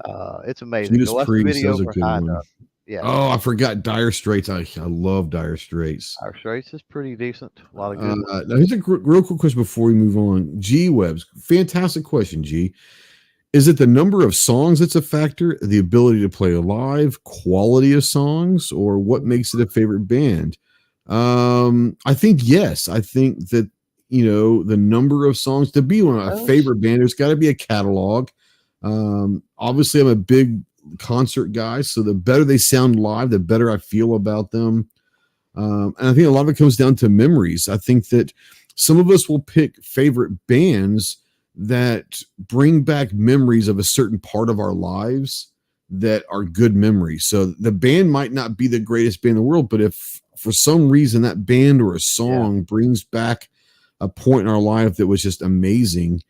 It's amazing. Judas Go watch the Priest, that video was a for good High one. Enough. Yeah, Oh, I forgot Dire Straits. I love Dire Straits. our Straits is pretty decent. A lot of good ones. Now here's a real quick question before we move on. G Webs, fantastic question, G. Is it the number of songs that's a factor, the ability to play live, quality of songs, or what makes it a favorite band? I think yes. I think that the number of songs to be one of a favorite band, there's got to be a catalog. Obviously, I'm a big concert guy, so the better they sound live, the better I feel about them. And I think a lot of it comes down to memories. I think that some of us will pick favorite bands that bring back memories of a certain part of our lives that are good memories. So the band might not be the greatest band in the world, but if for some reason that band or a song brings back a point in our life that was just amazing,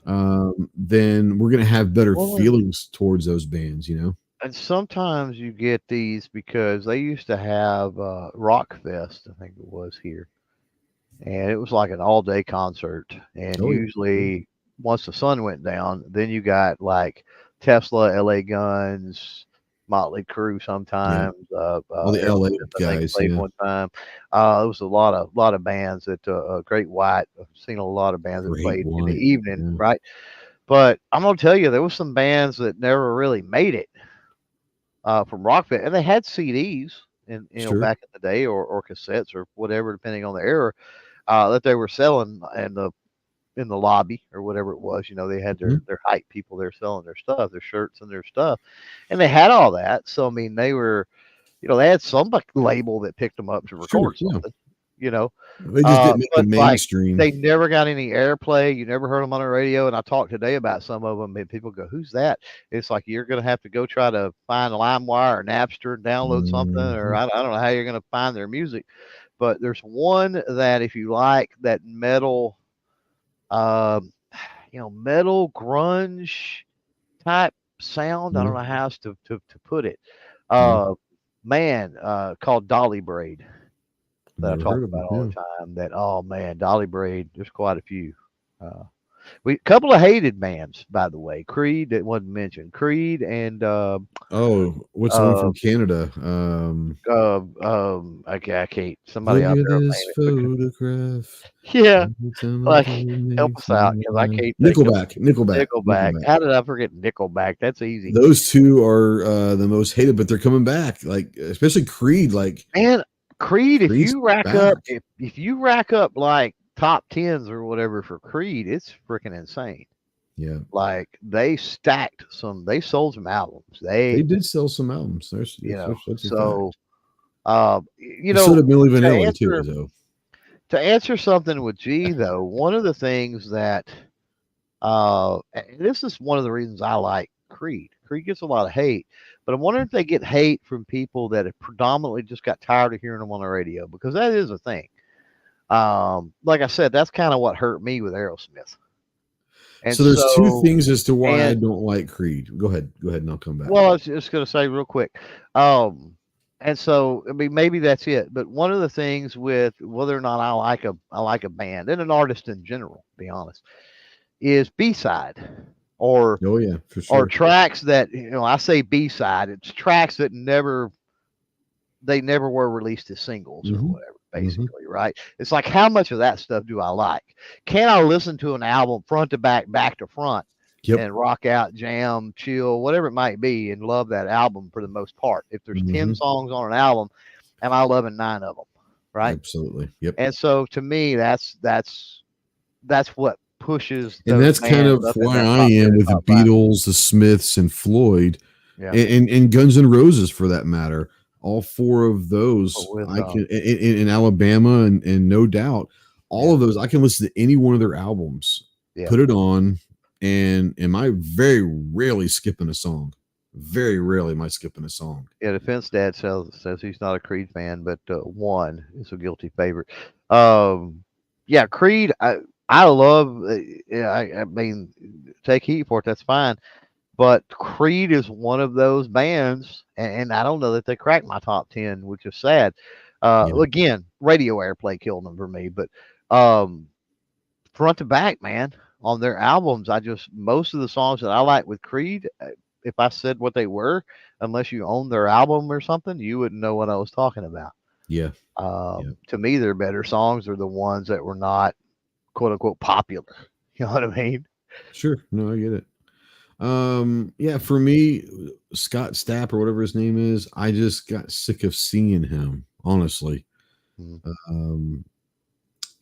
then we're going to have better feelings towards those bands, And sometimes you get these because they used to have Rock Fest, I think it was here. And it was like an all-day concert. And usually once the sun went down, then you got like Tesla, LA Guns, Motley Crue sometimes. All the LA guys played one time. There was a lot of bands that Great White. I've seen a lot of bands that played in the evening, right? But I'm gonna tell you, there was some bands that never really made it from Rockfest, and they had CDs and back in the day or cassettes or whatever, depending on the era, that they were selling in the lobby or whatever it was. They had their hype people there selling their stuff, their shirts and their stuff, and they had all that. So I mean, they were, they had some label that picked them up to record something. They just didn't make the mainstream. They never got any airplay. You never heard them on the radio. And I talked today about some of them, and people go, "Who's that?" It's like you're going to have to go try to find LimeWire or Napster and download something, or I don't know how you're going to find their music. But there's one that if you like that metal, metal grunge type sound, I don't know how else to put it. Called Dolly Braid that I talk about all the time. That Dolly Braid. There's quite a few. A couple of hated bands, by the way. Creed, that wasn't mentioned. Creed and what's the one from Canada? I can't. Somebody out there. This photograph. Yeah, like help us out because I can't. Nickelback. How did I forget Nickelback? That's easy. Those two are the most hated, but they're coming back. Like especially Creed. Like man, Creed. If you rack up like top 10s or whatever for Creed, it's freaking insane. Yeah, like they sold some albums. They did sell some albums. There's so sort of Milli Vanilli too, though. To answer something with G though, one of the things that and this is one of the reasons I like Creed. Creed gets a lot of hate, but I'm wondering if they get hate from people that have predominantly just got tired of hearing them on the radio, because that is a thing. Like I said, that's kind of what hurt me with Aerosmith. And so there's two things as to why I don't like Creed. Go ahead, and I'll come back. Well, I was just going to say real quick. And so I mean, maybe that's it. But one of the things with whether or not I like a band and an artist in general, to be honest, is B-side or for sure. Or tracks that I say B-side. It's tracks that never were released as singles or whatever. Basically, right? It's like, how much of that stuff do I like? Can I listen to an album front to back, back to front, and rock out, jam, chill, whatever it might be, and love that album for the most part? If there's 10 songs on an album, am I loving 9 of them? Right? Absolutely. Yep. And so to me, that's what pushes. And that's kind of why I am with the Beatles, the Smiths, and Floyd, and Guns N' Roses for that matter. all four of those, with I can in Alabama and No Doubt, all of those I can listen to any one of their albums, put it on, and am I very rarely skipping a song. Very rarely am I skipping a song. Yeah, Defense Dad says he's not a Creed fan, but one is a guilty favorite. Yeah, Creed. I love. I mean, take heat for it. That's fine. But Creed is one of those bands, and I don't know that they cracked my top 10, which is sad. Again, radio airplay killed them for me, but front to back, man, on their albums, most of the songs that I like with Creed, if I said what they were, unless you owned their album or something, you wouldn't know what I was talking about. Yeah. To me, their better songs are the ones that were not quote unquote popular. You know what I mean? Sure. No, I get it. Yeah, for me, Scott Stapp or whatever his name is, I just got sick of seeing him, honestly. And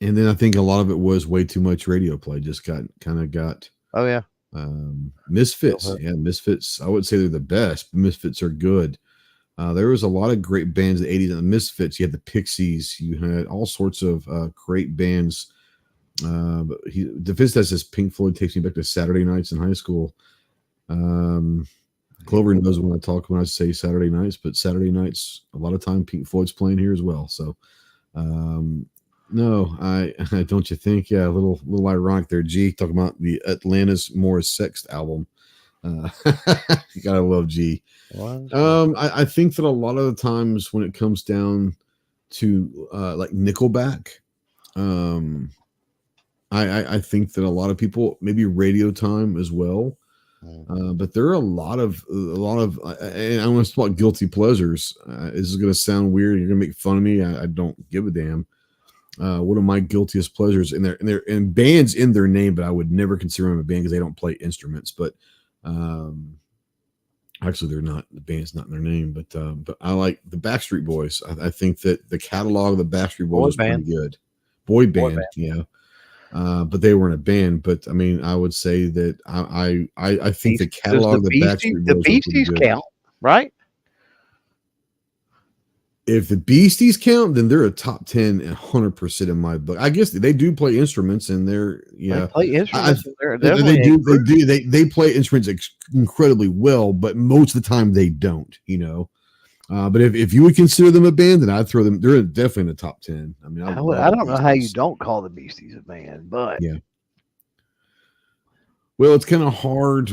then I think a lot of it was way too much radio play. Just got. Oh yeah. Misfits. Yeah, Misfits. I would say they're the best. Misfits are good. There was a lot of great bands in the 80s. And the Misfits, you had the Pixies, you had all sorts of great bands. But Defense has this Pink Floyd takes me back to Saturday nights in high school. Clover knows when I say Saturday nights, but Saturday nights, a lot of time Pink Floyd's playing here as well. So, no, I don't you think? Yeah, a little ironic there. G talking about the Atlantis More Sex album. You gotta love G. I think that a lot of the times when it comes down to like Nickelback, I think that a lot of people, maybe Radio Time as well, but there are a lot of, and I want to talk about guilty pleasures. This is going to sound weird. You're going to make fun of me. I don't give a damn. One of my guiltiest pleasures, and they're bands in their name, but I would never consider them a band because they don't play instruments. But actually, they're not. The band's not in their name. But I like the Backstreet Boys. I think that the catalog of the Backstreet Boys is pretty good. Boy band, yeah. But they weren't a band. But I mean, I would say that I think the catalog of the Backstreet Boys, the Beasties count, right? If the Beasties count, then they're a top 10 100% in my book. I guess they do play instruments, and they play instruments. They play instruments incredibly well, but most of the time they don't. But if you would consider them a band, then I'd throw them. They're definitely in the top 10. I mean, I don't know how you don't call the Beasties a band, but yeah. Well, it's kind of hard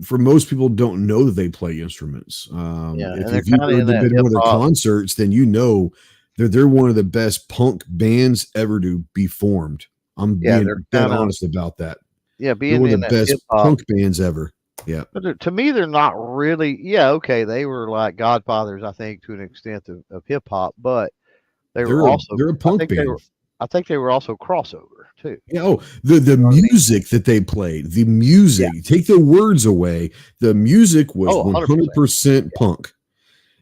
for most people. Don't know that they play instruments. If you've been to one of their concerts, then you know they're one of the best punk bands ever to be formed. I'm being dead honest about that. Yeah, being one of the best punk bands ever. Yeah, but to me, they're not really. Yeah, okay, they were like godfathers, I think, to an extent of hip hop, but they're a punk band. I think they were also crossover too. Yeah. Oh, the music that they played, the music. Take the words away. The music was 100% punk,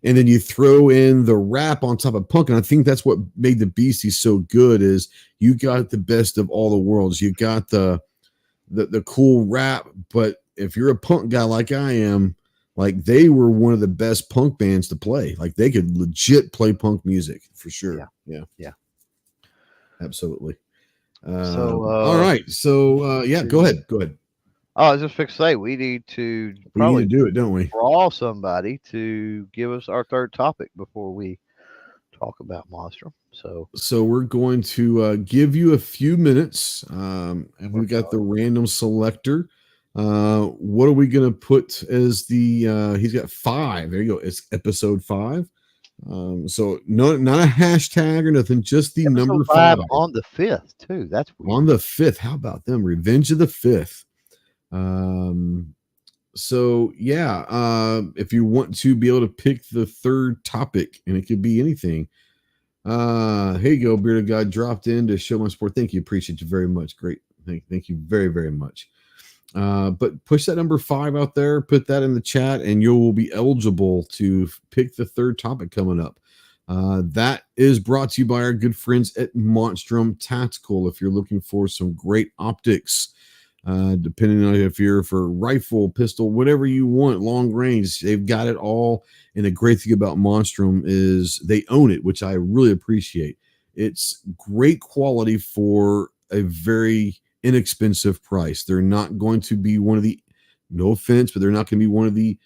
and then you throw in the rap on top of punk, and I think that's what made the Beasties so good. Is you got the best of all the worlds. You got the cool rap, but if you're a punk guy like I am, like they were one of the best punk bands to play. Like they could legit play punk music for sure. Yeah. Absolutely. All right. So go ahead. Oh, I was just fixing to say we need to probably do it, don't we? Draw somebody to give us our third topic before we talk about Monstrum. So we're going to give you a few minutes, and we've got the random selector. What are we going to put as the? He's got 5. There you go. It's episode 5. So not a hashtag or nothing, just the episode number 5 on the 5th too. That's weird. On the 5th. How about them? Revenge of the 5th. So yeah, if you want to be able to pick the third topic, and it could be anything. Here you go. Bearded God dropped in to show my support. Thank you. Appreciate you very much. Great. Thank you very, very much. But push that number 5 out there, put that in the chat, and you will be eligible to pick the third topic coming up. That is brought to you by our good friends at Monstrum Tactical. If you're looking for some great optics, depending on if you're for rifle, pistol, whatever you want, long range, they've got it all. And the great thing about Monstrum is they own it, which I really appreciate. It's great quality for a very inexpensive price. They're not going to be one of the, no offense, but they're not going to be one of the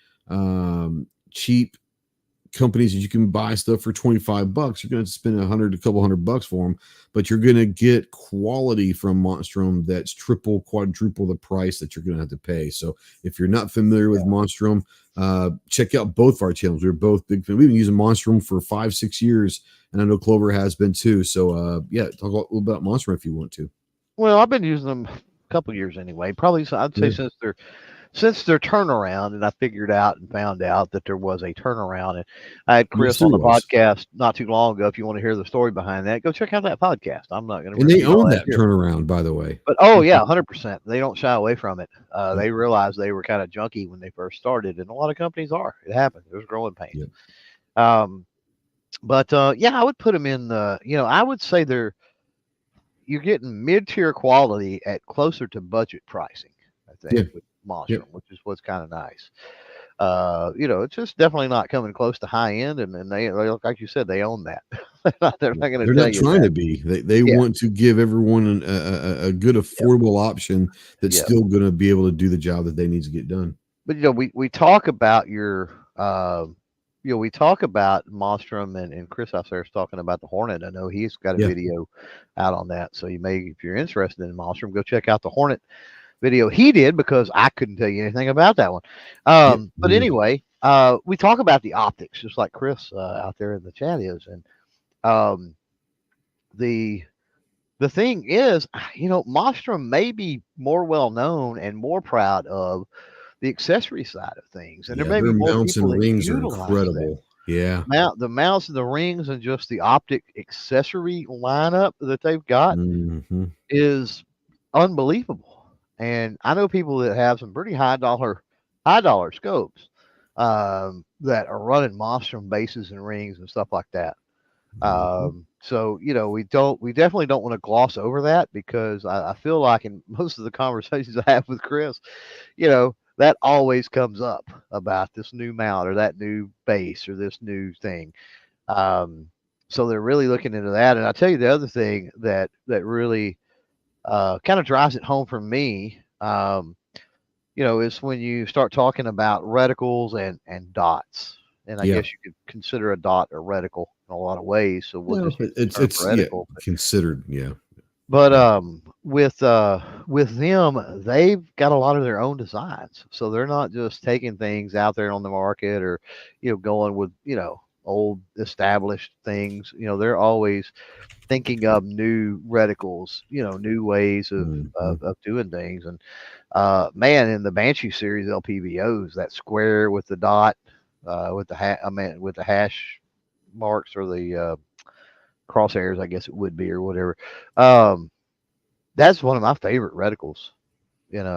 cheap companies that you can buy stuff for $25. You're going to spend a couple $100 for them, but you're going to get quality from Monstrum that's triple, quadruple the price that you're going to have to pay. So if you're not familiar with Monstrum, check out both of our channels. We're both big fans. We've been using Monstrum for 5-6 years, and I know Clover has been too. So talk a little about Monstrum if you want to. Well, I've been using them a couple years anyway. Probably, I'd say since their turnaround, and I figured out and found out that there was a turnaround. And I had Chris on the podcast not too long ago. If you want to hear the story behind that, go check out that podcast. I'm not going to. And they own that turnaround, by the way. But 100%. They don't shy away from it. They realized they were kind of junky when they first started, and a lot of companies are. It happened. There's growing pains. Yeah. I would put them in the. I would say you're getting mid-tier quality at closer to budget pricing. I think. Yeah. Monstrum, which is what's kind of nice. It's just definitely not coming close to high end, and they like you said, they own that. They're not going to. They're not trying to be. They want to give everyone a good affordable option that's still going to be able to do the job that they need to get done. But we talk about we talk about Monstrum, and Chris out there is talking about the Hornet. I know he's got a video out on that, so you may, if you're interested in Monstrum, go check out the Hornet video he did, because I couldn't tell you anything about that one. But anyway, we talk about the optics, just like Chris out there in the chat is. And the thing is, Monstrum may be more well known and more proud of the accessory side of things. And there may be more mounts and rings are incredible. Yeah. The mounts and the rings and just the optic accessory lineup that they've got is unbelievable. And I know people that have some pretty high dollar scopes that are running Monstrum bases and rings and stuff like that. So we definitely don't want to gloss over that, because I feel like in most of the conversations I have with Chris, that always comes up about this new mount or that new base or this new thing. So they're really looking into that. And I'll tell you the other thing that really kind of drives it home for me, is when you start talking about reticles and dots. And I guess you could consider a dot a reticle in a lot of ways. So it's reticle, considered, But with them, they've got a lot of their own designs. So they're not just taking things out there on the market or going with old established things. They're always thinking of new reticles, new ways of doing things. And in the Banshee series LPVOs, that square with the dot, with the hash marks or the crosshairs, I guess it would be, or whatever. That's one of my favorite reticles in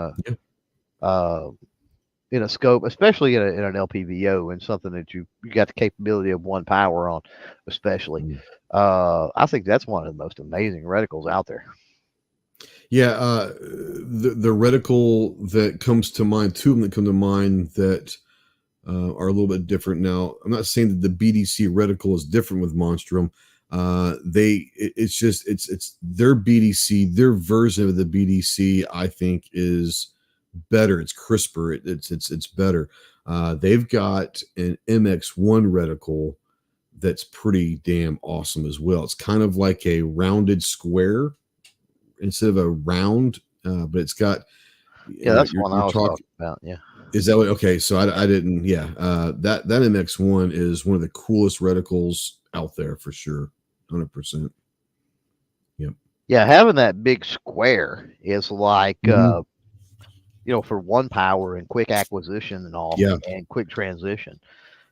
a scope, especially in an LPVO, and something that you got the capability of one power on, especially. I think that's one of the most amazing reticles out there. Yeah, the reticle that comes to mind, two of them that come to mind that are a little bit different. Now, I'm not saying that the BDC reticle is different with Monstrum. It's their BDC, their version of the BDC, I think, is better. It's crisper. It's better. They've got an MX1 reticle that's pretty damn awesome as well. It's kind of like a rounded square instead of a round, but it's got. That's one I was talking about. Yeah. Is that what? Okay, so I didn't. Yeah, that MX1 is one of the coolest reticles out there for sure. 100%. Yep. Yeah, having that big square is like, for one power and quick acquisition and all, and quick transition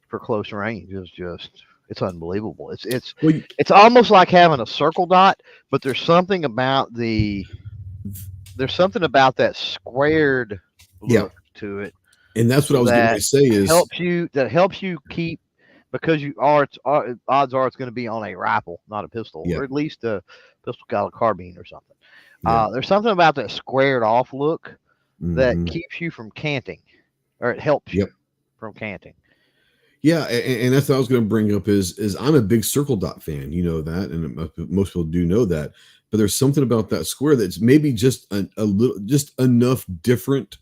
for close range is just, it's unbelievable. It's almost like having a circle dot, but there's something about that squared look to it. And that's what I was going to say is helps you keep, because odds are it's going to be on a rifle, not a pistol, or at least a pistol caliber carbine or something. Yeah. There's something about that squared off look that Hmm. keeps you from canting, or it helps you Yep. from canting. Yeah, and that's what I was going to bring up is I'm a big circle dot fan. You know that, and most people do know that. But there's something about that square that's maybe just a little, just enough different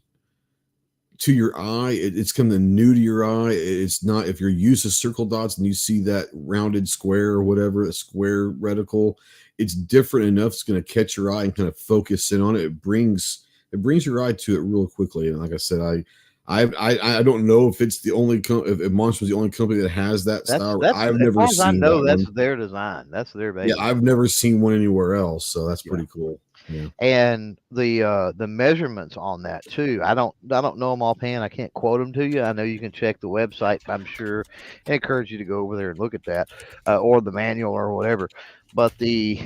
to your eye. It's kind of new to your eye. It's not, if you're used to circle dots and you see that rounded square or whatever, a square reticle, it's different enough. It's going to catch your eye and kind of focus in on it. It brings your eye to it real quickly. And like I said, I don't know if it's the only if Monstrum's the only company that has that style. That's I've as never far as I seen know, that that's one. their design. That's their Yeah, baby. I've never seen one anywhere else. So that's Yeah. pretty cool. Yeah. And the measurements on that too. I don't know them offhand. I can't quote them to you. I know you can check the website. I'm sure. I encourage you to go over there and look at that, or the manual or whatever. But the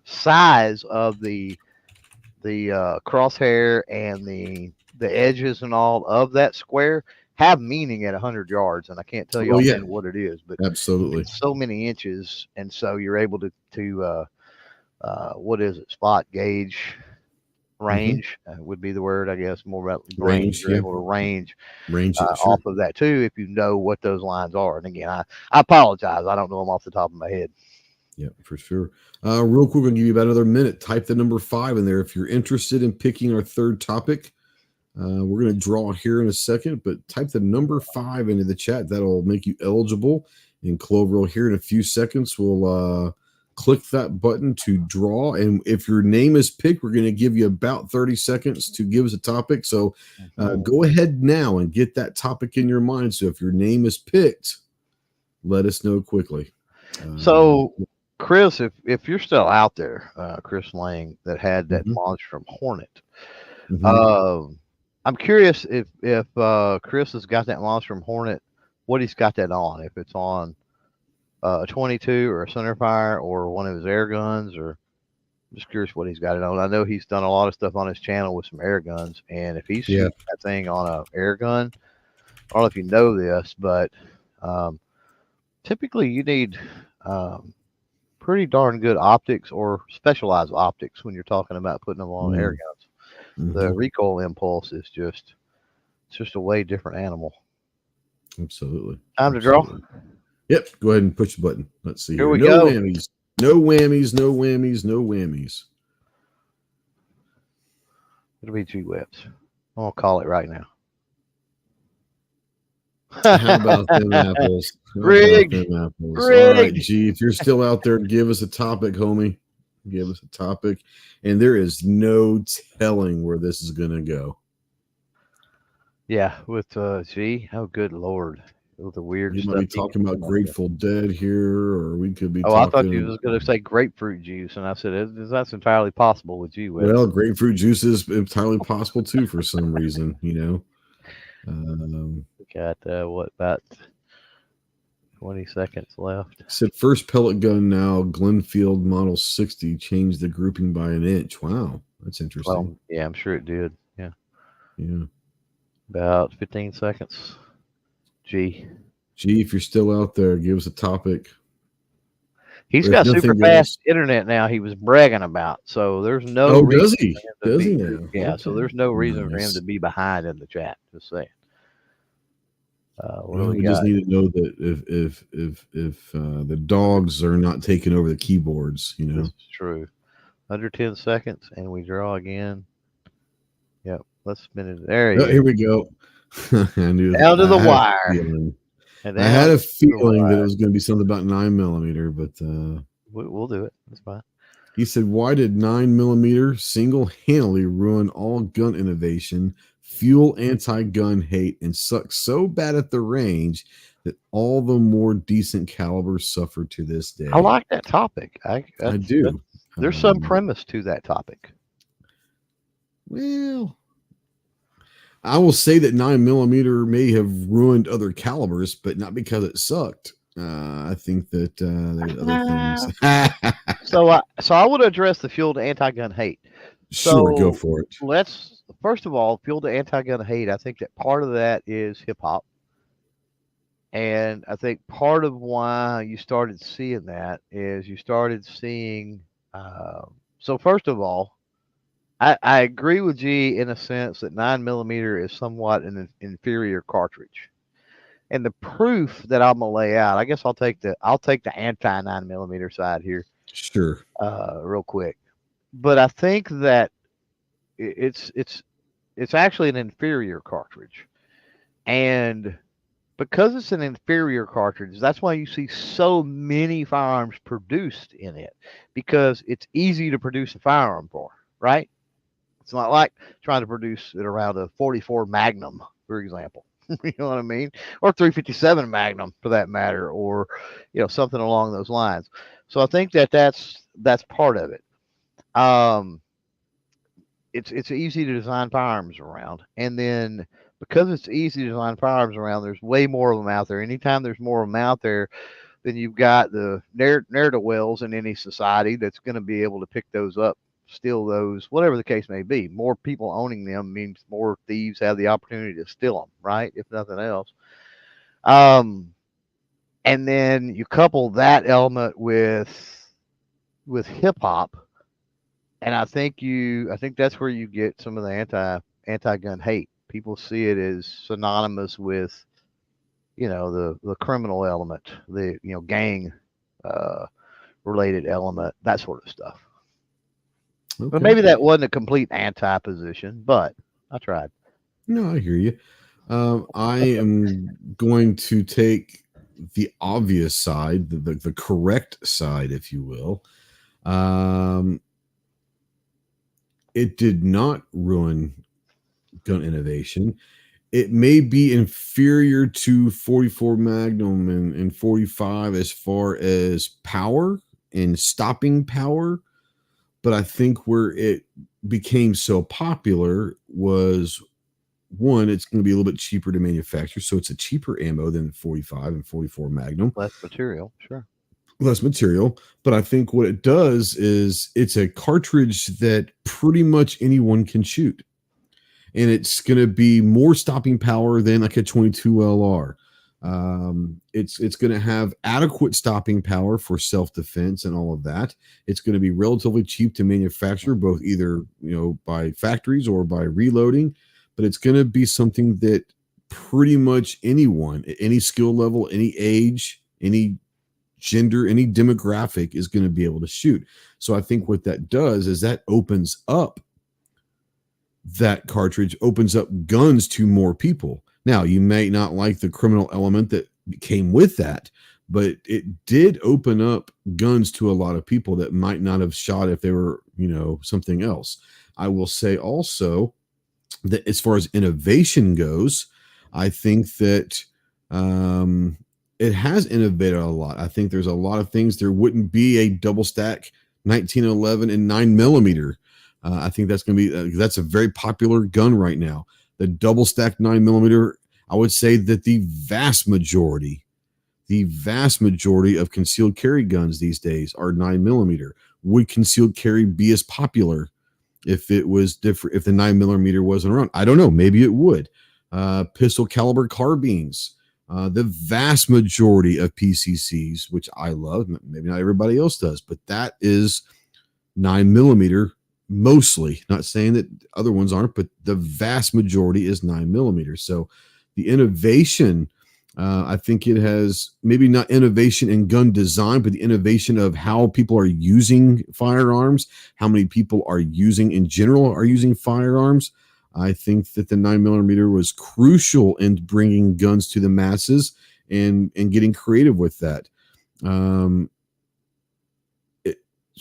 size of the crosshair and the edges and all of that square have meaning at 100 yards, and I can't tell you Oh yeah, offhand what it is, but absolutely. it's so many inches, and so you're able to what is it, spot gauge Hmm. range would be the word, I guess, more about range. Range, You're yeah. able to range Range it, off sure. of that too if you know what those lines are. And again, I apologize, I don't know them off the top of my head. Yeah, for sure. Real quick, we'll give you about another minute. Type the number 5 in there if you're interested in picking our third topic. We're going to draw here in a second, but type the number 5 into the chat. That'll make you eligible. And Clover will here in a few seconds. We'll click that button to draw. And if your name is picked, we're going to give you about 30 seconds to give us a topic. So go ahead now and get that topic in your mind. So if your name is picked, let us know quickly. So Chris, if you're still out there, Chris Lang, that had that Mhm, Monstrum Hornet, mhm. um, I'm curious if Chris has got that Monstrum Hornet, what he's got that on. If it's on a 22 or a centerfire or one of his air guns, or I'm just curious what he's got it on. I know he's done a lot of stuff on his channel with some air guns, and if he's Yeah. shooting that thing on a air gun, I don't know if you know this, but um, typically you need um, pretty darn good optics or specialized optics when you're talking about putting them on air Mm, guns. The mhm. recoil impulse is just a way different animal. Absolutely. Time to draw. Absolutely. Yep. Go ahead and push the button. Let's see Here here. we No go. whammies. No whammies. No whammies. No whammies. It'll be G webs. I'm gonna call it right now. How about them apples? How about Rigged. them apples? All right, Rigged. G, if you're still out there, give us a topic, homie. Give us a topic. And there is no telling where this is going to go. Yeah, with G. Oh, good lord, with the weird You might stuff be he can talking put about on there. Grateful Dead here, or we could be Oh, I thought you talking, was going to say grapefruit juice, and I said that's entirely possible with G webs. well, grapefruit juice is entirely possible too for some reason, you know. Um, We got what, about 20 seconds left. Said first pellet gun now, Glenfield Model 60 changed the grouping by an inch. Wow, that's interesting. Well, yeah, I'm sure it did. Yeah, Yeah. about 15 seconds. G. Gee, if you're still out there, give us a topic. He's Or if got super nothing fast else. internet now. He was bragging about, so there's no Oh, reason does for he? him to Does he be. now? Yeah, so Okay. there's no reason for him to Nice. be behind in the chat. Just saying. What do Well, we we just got? need to know that if the dogs are not taking over the keyboards, you This know. is true. Under 10 seconds, and we draw again. Yep, let's spin it. There he Oh, here is. we go. I knew. Down to I the had a wire. feeling. And I had down a to the feeling that it wire. was going to be something about 9mm, but We'll do it. That's fine. he said, "Why did 9mm single-handedly ruin all gun innovation, fuel anti-gun hate, and suck so bad at the range that all the more decent calibers suffer to this I day?" like that topic. I That's do. there's some premise to that topic. Well, I will say that 9mm may have ruined other calibers, but not because it sucked. I think that there's other things. So I would address the fuel to anti-gun hate. Sure, go So for it. let's first of all, fuel to anti-gun hate. I think that part of that is hip hop, and I think part of why you started seeing that is you started seeing. So first of all, I agree with G in a sense that 9 millimeter is somewhat an inferior cartridge. And the proof that I'm gonna lay out, I guess I'll take the anti 9 millimeter side here, Sure. real quick. But I think that it's actually an inferior cartridge, and because it's an inferior cartridge, that's why you see so many firearms produced in it, because it's easy to produce a firearm for, right? It's not like trying to produce it around a 44 Magnum, for example. You know what I mean? Or 357 Magnum, for that matter, or something along those lines. So I think that that's part of it. Um, it's easy to design firearms around, and then because it's easy to design firearms around, there's way more of them out there. Anytime there's more of them out there, then you've got the ne'er-do-wells in any society that's going to be able to pick those up, steal those, whatever the case may be. More people owning them means more thieves have the opportunity to steal them, right? If nothing else. Um, and then you couple that element with hip hop, and I think that's where you get some of the anti-gun hate. People see it as synonymous with the criminal element, the gang uh, related element, that sort of stuff. But Okay. maybe that wasn't a complete anti position, but I tried. No, I hear you. I am going to take the obvious side, the correct side, if you will. Um, it did not ruin gun innovation. It may be inferior to 44 Magnum and 45 as far as power and stopping power, but I think where it became so popular was one, it's going to be a little bit cheaper to manufacture, so it's a cheaper ammo than 45 and 44 Magnum, Less material, sure. less material. But I think what it does is it's a cartridge that pretty much anyone can shoot, and it's going to be more stopping power than like a 22 LR. It's going to have adequate stopping power for self defense and all of that. It's going to be relatively cheap to manufacture, both either by factories or by reloading. But it's going to be something that pretty much anyone, at any skill level, any age, any gender, any demographic is going to be able to shoot. So I think what that does is that opens up that cartridge, opens up guns to more people. Now, you may not like the criminal element that came with that, but it did open up guns to a lot of people that might not have shot if they were, something else. I will say also that as far as innovation goes, I think that it has innovated a lot. I think there's a lot of things. There wouldn't be a double stack 1911 and 9 millimeter. I think that's going to be that's a very popular gun right now. The double stack 9 millimeter. I would say that the vast majority of concealed carry guns these days are 9 millimeter. Would concealed carry be as popular if it was different? If the 9 millimeter wasn't around, I don't know. Maybe it would. Pistol caliber carbines. The vast majority of PCCs, which I love, maybe not everybody else does, but that is 9 millimeter. Mostly, not saying that other ones aren't, but the vast majority is 9 millimeter. So the innovation, I think it has maybe not innovation in gun design, but the innovation of how people are using firearms, how many people are using in general are using firearms. I think that the 9 millimeter was crucial in bringing guns to the masses and getting creative with that.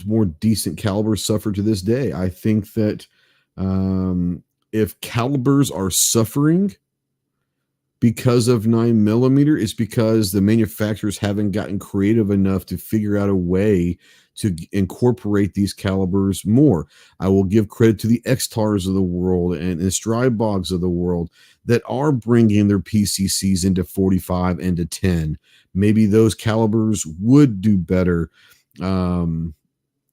More decent calibers suffer to this day. I think that if calibers are suffering because of 9 millimeter, it's because the manufacturers haven't gotten creative enough to figure out a way to incorporate these calibers more. I will give credit to the XTARs of the world and Stribogs of the world that are bringing their PCCs into 45 and to 10. Maybe those calibers would do better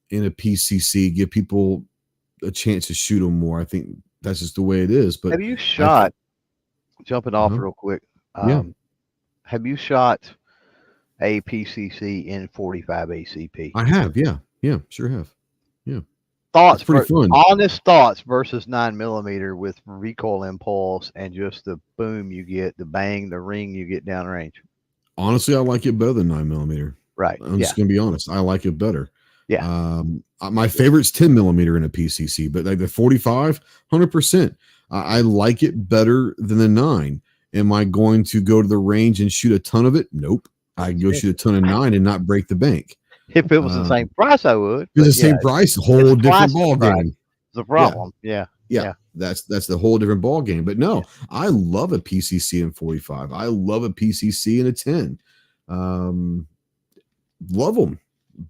in a PCC, give people a chance to shoot them more. I think that's just the way it is. But Have you shot, jumping off uh-huh. real quick, Yeah, have you shot a PCC in 45 ACP? I have. Yeah, sure have. Yeah. thoughts, pretty fun. honest thoughts versus 9mm with recoil impulse and just the boom you get, the bang, the ring you get downrange. Honestly, I like it better than 9mm. Right. I'm just gonna be honest. I like it better. Yeah. My favorite's 10mm in a PCC, but like the 45, 100%. I like it better than the 9. Am I going to go to the range and shoot a ton of it? Nope. I can go shoot a ton of 9 and not break the bank. If it was the same price, I would. It's the same price, whole different ball game. The problem. Yeah. That's the whole different ball game. But no, I love a PCC in 45. I love a PCC in a 10. Love them,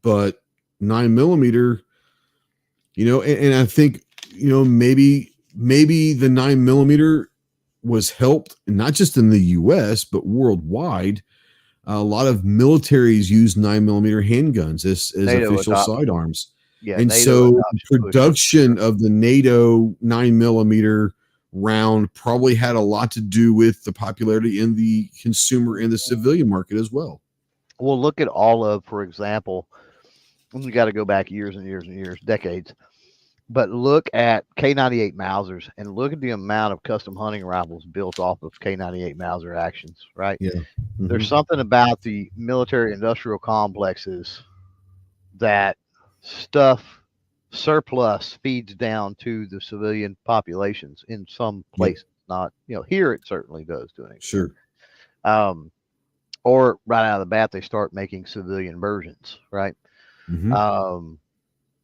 but 9mm, and I think, maybe the 9mm was helped not just in the US, but worldwide. A lot of militaries use 9mm handguns as official sidearms. Yeah, and NATO so production of the NATO 9mm round probably had a lot to do with the popularity in the consumer and the civilian market as well. Well, look at all of, for example, we got to go back years and years and years, decades. But look at K98 Mausers and look at the amount of custom hunting rifles built off of K98 Mauser actions, right? Yeah. Mm-hmm. There's something about the military industrial complexes that stuff surplus feeds down to the civilian populations in some places. Not, here it certainly does to an extent. Sure. Or right out of the bat, they start making civilian versions, right? Mm-hmm.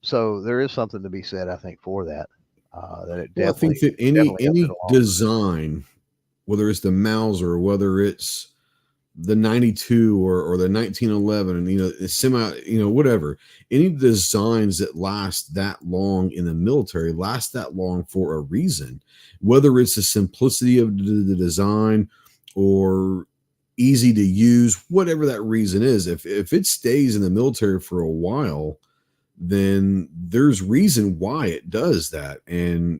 So there is something to be said, I think, for that. That it definitely. I think that any design, whether it's the Mauser, or whether it's the 92 or the 1911, and semi, whatever, any designs that last that long in the military last that long for a reason. Whether it's the simplicity of the design or easy to use, whatever that reason is, if it stays in the military for a while, then there's reason why it does that. And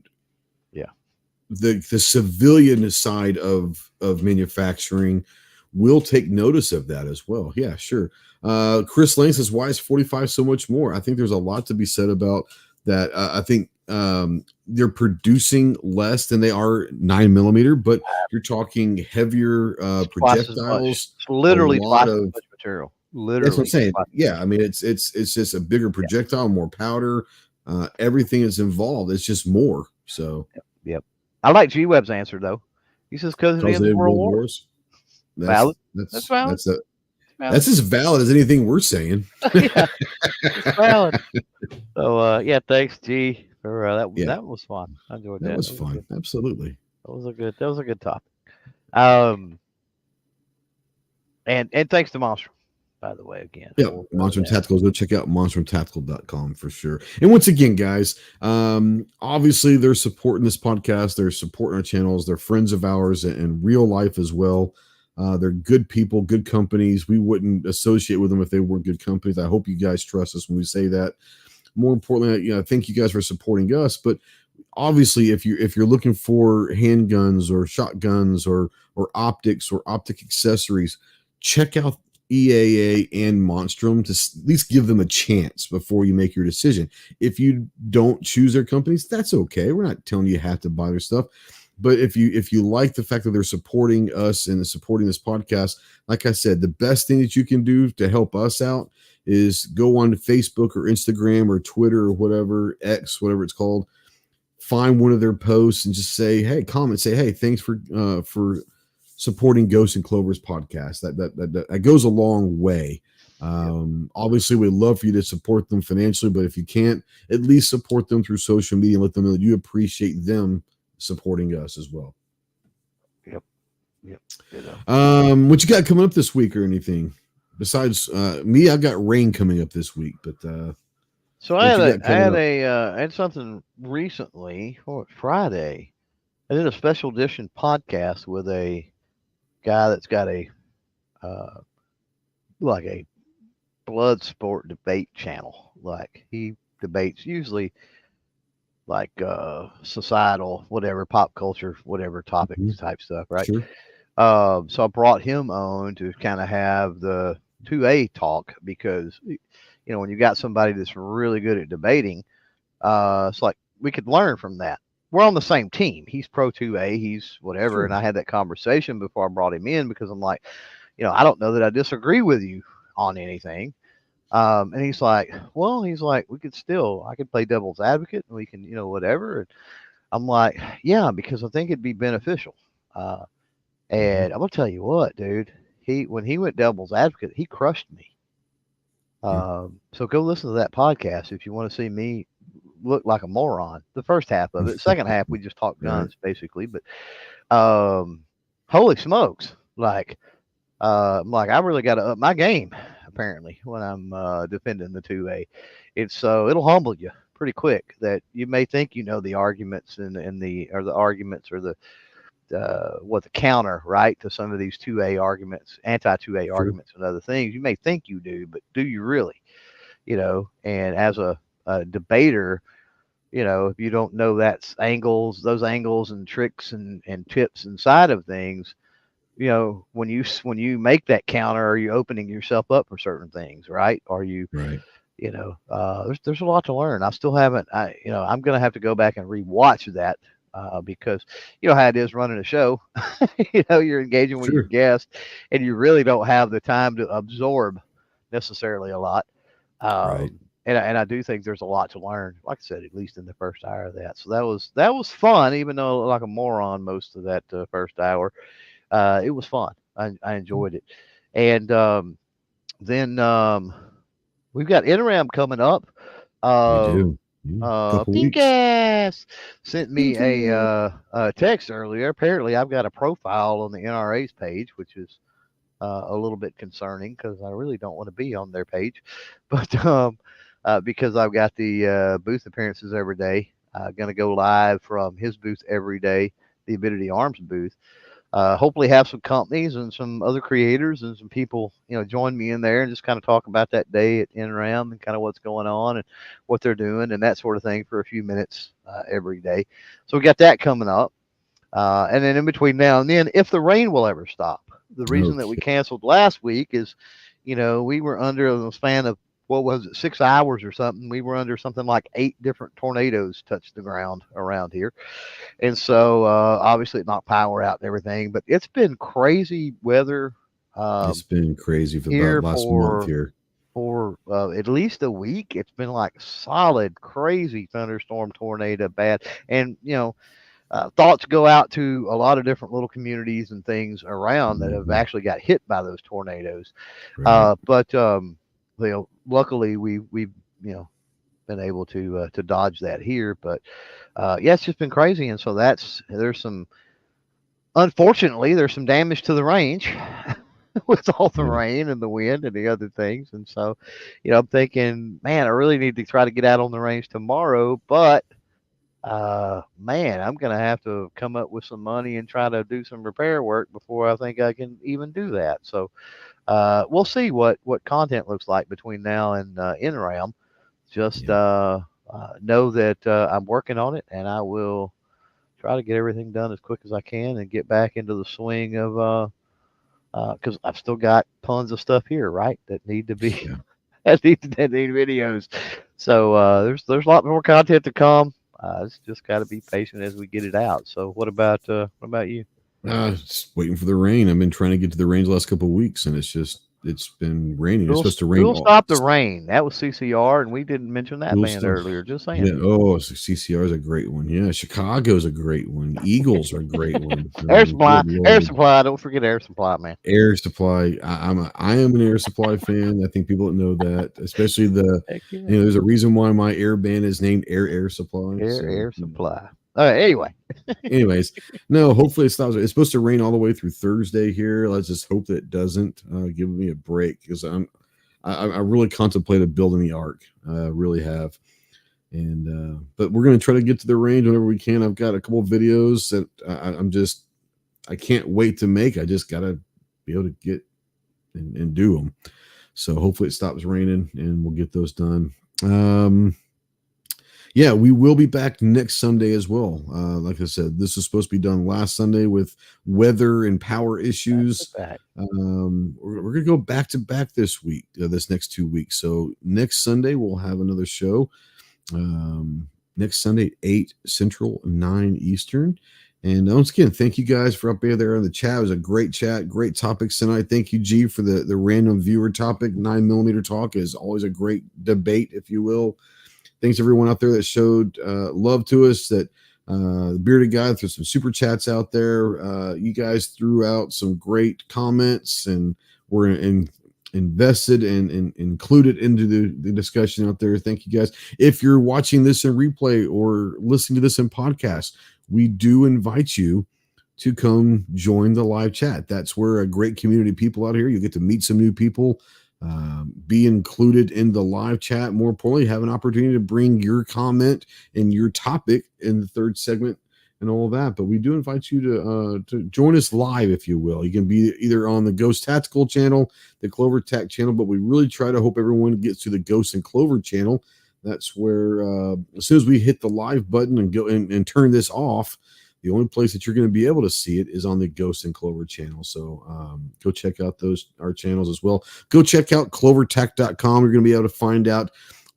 the civilian side of manufacturing will take notice of that as well. Yeah, sure. Chris Lane says, why is 45 so much more? I think there's a lot to be said about that. I think they're producing less than they are 9mm, but you're talking heavier projectiles. It's literally twice as much material. Literally, that's what I'm saying. Yeah, I mean, it's just a bigger projectile, more powder. Everything is involved. It's just more. So, yep. I like G Web's answer though. He says because of the end of World Wars. Valid. That's valid. That's as valid as anything we're saying. Yeah, it's valid. So, thanks, G, for that. Yeah. That was fun. I enjoyed that. That was fun. Absolutely. That was a good topic. And thanks to Monstrum, by the way, again. Yeah, Monstrum Tactical. Go check out monstrumtactical.com for sure. And once again, guys, obviously they're supporting this podcast. They're supporting our channels. They're friends of ours in real life as well. They're good people, good companies. We wouldn't associate with them if they weren't good companies. I hope you guys trust us when we say that. More importantly, thank you guys for supporting us. But obviously, if you're looking for handguns or shotguns or optics or optic accessories, check out EAA and Monstrum to at least give them a chance before you make your decision. If you don't choose their companies, that's okay. We're not telling you have to buy their stuff. But if you like the fact that they're supporting us and supporting this podcast, like I said, the best thing that you can do to help us out is go on to Facebook or Instagram or Twitter or whatever, X, whatever it's called. Find one of their posts and just say, hey, comment, say, hey, thanks for supporting Ghost and Clover's podcast. That goes a long way. Obviously, we'd love for you to support them financially, but if you can't, at least support them through social media and let them know that you appreciate them supporting us as well. Yep. What you got coming up this week or anything besides me? I've got rain coming up this week, but so I had something recently. Friday, I did a special edition podcast with a guy that's got a like a blood sport debate channel. Like he debates usually like societal, whatever, pop culture, whatever topics type stuff, right? Sure. So I brought him on to kind of have the 2A talk because, when you got somebody that's really good at debating, It's like we could learn from that. We're on the same team. He's Pro 2A, he's whatever. Sure. And I had that conversation before I brought him in because I'm like, I don't know that I disagree with you on anything. And he's like, well, we could still, I could play devil's advocate and we can, whatever. And I'm like, yeah, because I think it'd be beneficial. And I'm gonna tell you what, dude, when he went devil's advocate, he crushed me. So go listen to that podcast if you want to see me look like a moron. The first half of it, second half, we just talked guns basically. But holy smokes, like I really got to up my game apparently when I'm defending the 2A. It'll humble you pretty quick that you may think the arguments and the arguments or the counter right to some of these 2A arguments, anti 2A arguments and other things. You may think you do, but do you really? And as a debater, if you don't know those angles and tricks and tips inside of things, when you make that counter, are you opening yourself up for certain things, right? Are you, right? There's a lot to learn. I still haven't. I'm gonna have to go back and rewatch that because how it is running a show. You're engaging with your guest, and you really don't have the time to absorb necessarily a lot. Right. And I do think there's a lot to learn. Like I said, at least in the first hour of that. So that was fun, even though I looked like a moron most of that first hour. It was fun. I enjoyed it. And then we've got Interim coming up. We do. Pink ass sent me a text earlier. Apparently, I've got a profile on the NRA's page, which is a little bit concerning because I really don't want to be on their page, but because I've got the booth appearances every day. Going to go live from his booth every day, the Avidity Arms booth. Hopefully have some companies and some other creators and some people, join me in there and just kind of talk about that day at NRAM and kind of what's going on and what they're doing and that sort of thing for a few minutes every day. So we got that coming up. And then in between now and then, if the rain will ever stop. The reason that we canceled last week is, we were under the span of, 6 hours or something. We were under something like 8 different tornadoes touched the ground around here. And so obviously it knocked power out and everything, but it's been crazy weather. It's been crazy for about last month here. For at least a week. It's been like solid, crazy thunderstorm, tornado, bad. And, thoughts go out to a lot of different little communities and things around that have actually got hit by those tornadoes. Right. But luckily we've been able to dodge that here. But it's just been crazy, and so unfortunately there's some damage to the range with all the rain and the wind and the other things. And so I'm thinking, man, I really need to try to get out on the range tomorrow, but man, I'm gonna have to come up with some money and try to do some repair work before I think I can even do that. So we'll see what content looks like between now and NRAM. Just know that I'm working on it, and I will try to get everything done as quick as I can and get back into the swing of because I've still got tons of stuff here, right, that need to be that need videos. So there's a lot more content to come. It's just got to be patient as we get it out. So what about you? Just waiting for the rain. I've been trying to get to the range the last couple of weeks, and it's been raining. It's supposed to rain. We'll stop the rain. That was CCR, and we didn't mention that band earlier. Just saying. Yeah. Oh, CCR is a great one. Yeah, Chicago's a great one. Eagles are a great one. Air Supply. Don't forget Air Supply, man. Air Supply. I am an Air Supply fan. I think people don't know that, especially there's a reason why my air band is named Air Supply. Air Supply. All right, anyways, no, hopefully it stops. It's supposed to rain all the way through Thursday here. Let's just hope that it doesn't give me a break, because I really contemplated building the Ark. Really have. And but we're going to try to get to the range whenever we can. I've got a couple of videos that I can't wait to make. I just got to be able to get and do them. So hopefully it stops raining and we'll get those done. Yeah, we will be back next Sunday as well. Like I said, this was supposed to be done last Sunday with weather and power issues. We're going to go back to back this week, this next 2 weeks. So next Sunday, we'll have another show. next Sunday at 8 Central, 9 Eastern. And once again, thank you guys for up there in the chat. It was a great chat, great topics tonight. Thank you, G, for the random viewer topic. 9mm talk is always a great debate, if you will. Thanks everyone out there that showed love to us. That the bearded guy threw some super chats out there. You guys threw out some great comments and were invested and included into the discussion out there. Thank you guys. If you're watching this in replay or listening to this in podcast, we do invite you to come join the live chat. That's where a great community of people out here. You get to meet some new people, be included in the live chat. More importantly, have an opportunity to bring your comment and your topic in the third segment and all of that. But we do invite you to join us live, if you will. You can be either on the Ghost Tactical channel, the CloverTac channel, but we really try to hope everyone gets to the Ghost and Clover channel. That's where as soon as we hit the live button and go and turn this off, the only place that you're going to be able to see it is on the Ghost and Clover channel. So go check out our channels as well. Go check out CloverTac.com. You're going to be able to find out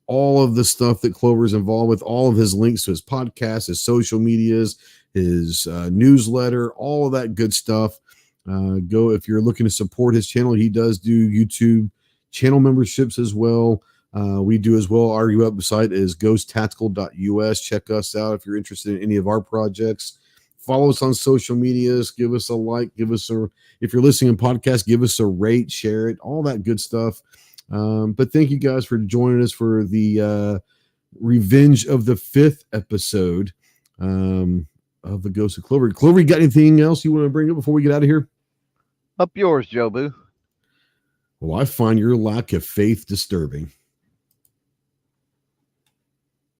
all of the stuff that Clover's involved with, all of his links to his podcast, his social medias, his newsletter, all of that good stuff. Go if you're looking to support his channel. He does do YouTube channel memberships as well. We do as well. Our website is ghosttactical.us. Check us out if you're interested in any of our projects. Follow us on social medias. Give us a like. If you're listening in podcast, give us a rate, share it, all that good stuff. But thank you guys for joining us for the Revenge of the 5th episode of the Ghost of Clover. Clover, you got anything else you want to bring up before we get out of here? Up yours, Joe Boo. Well, I find your lack of faith disturbing.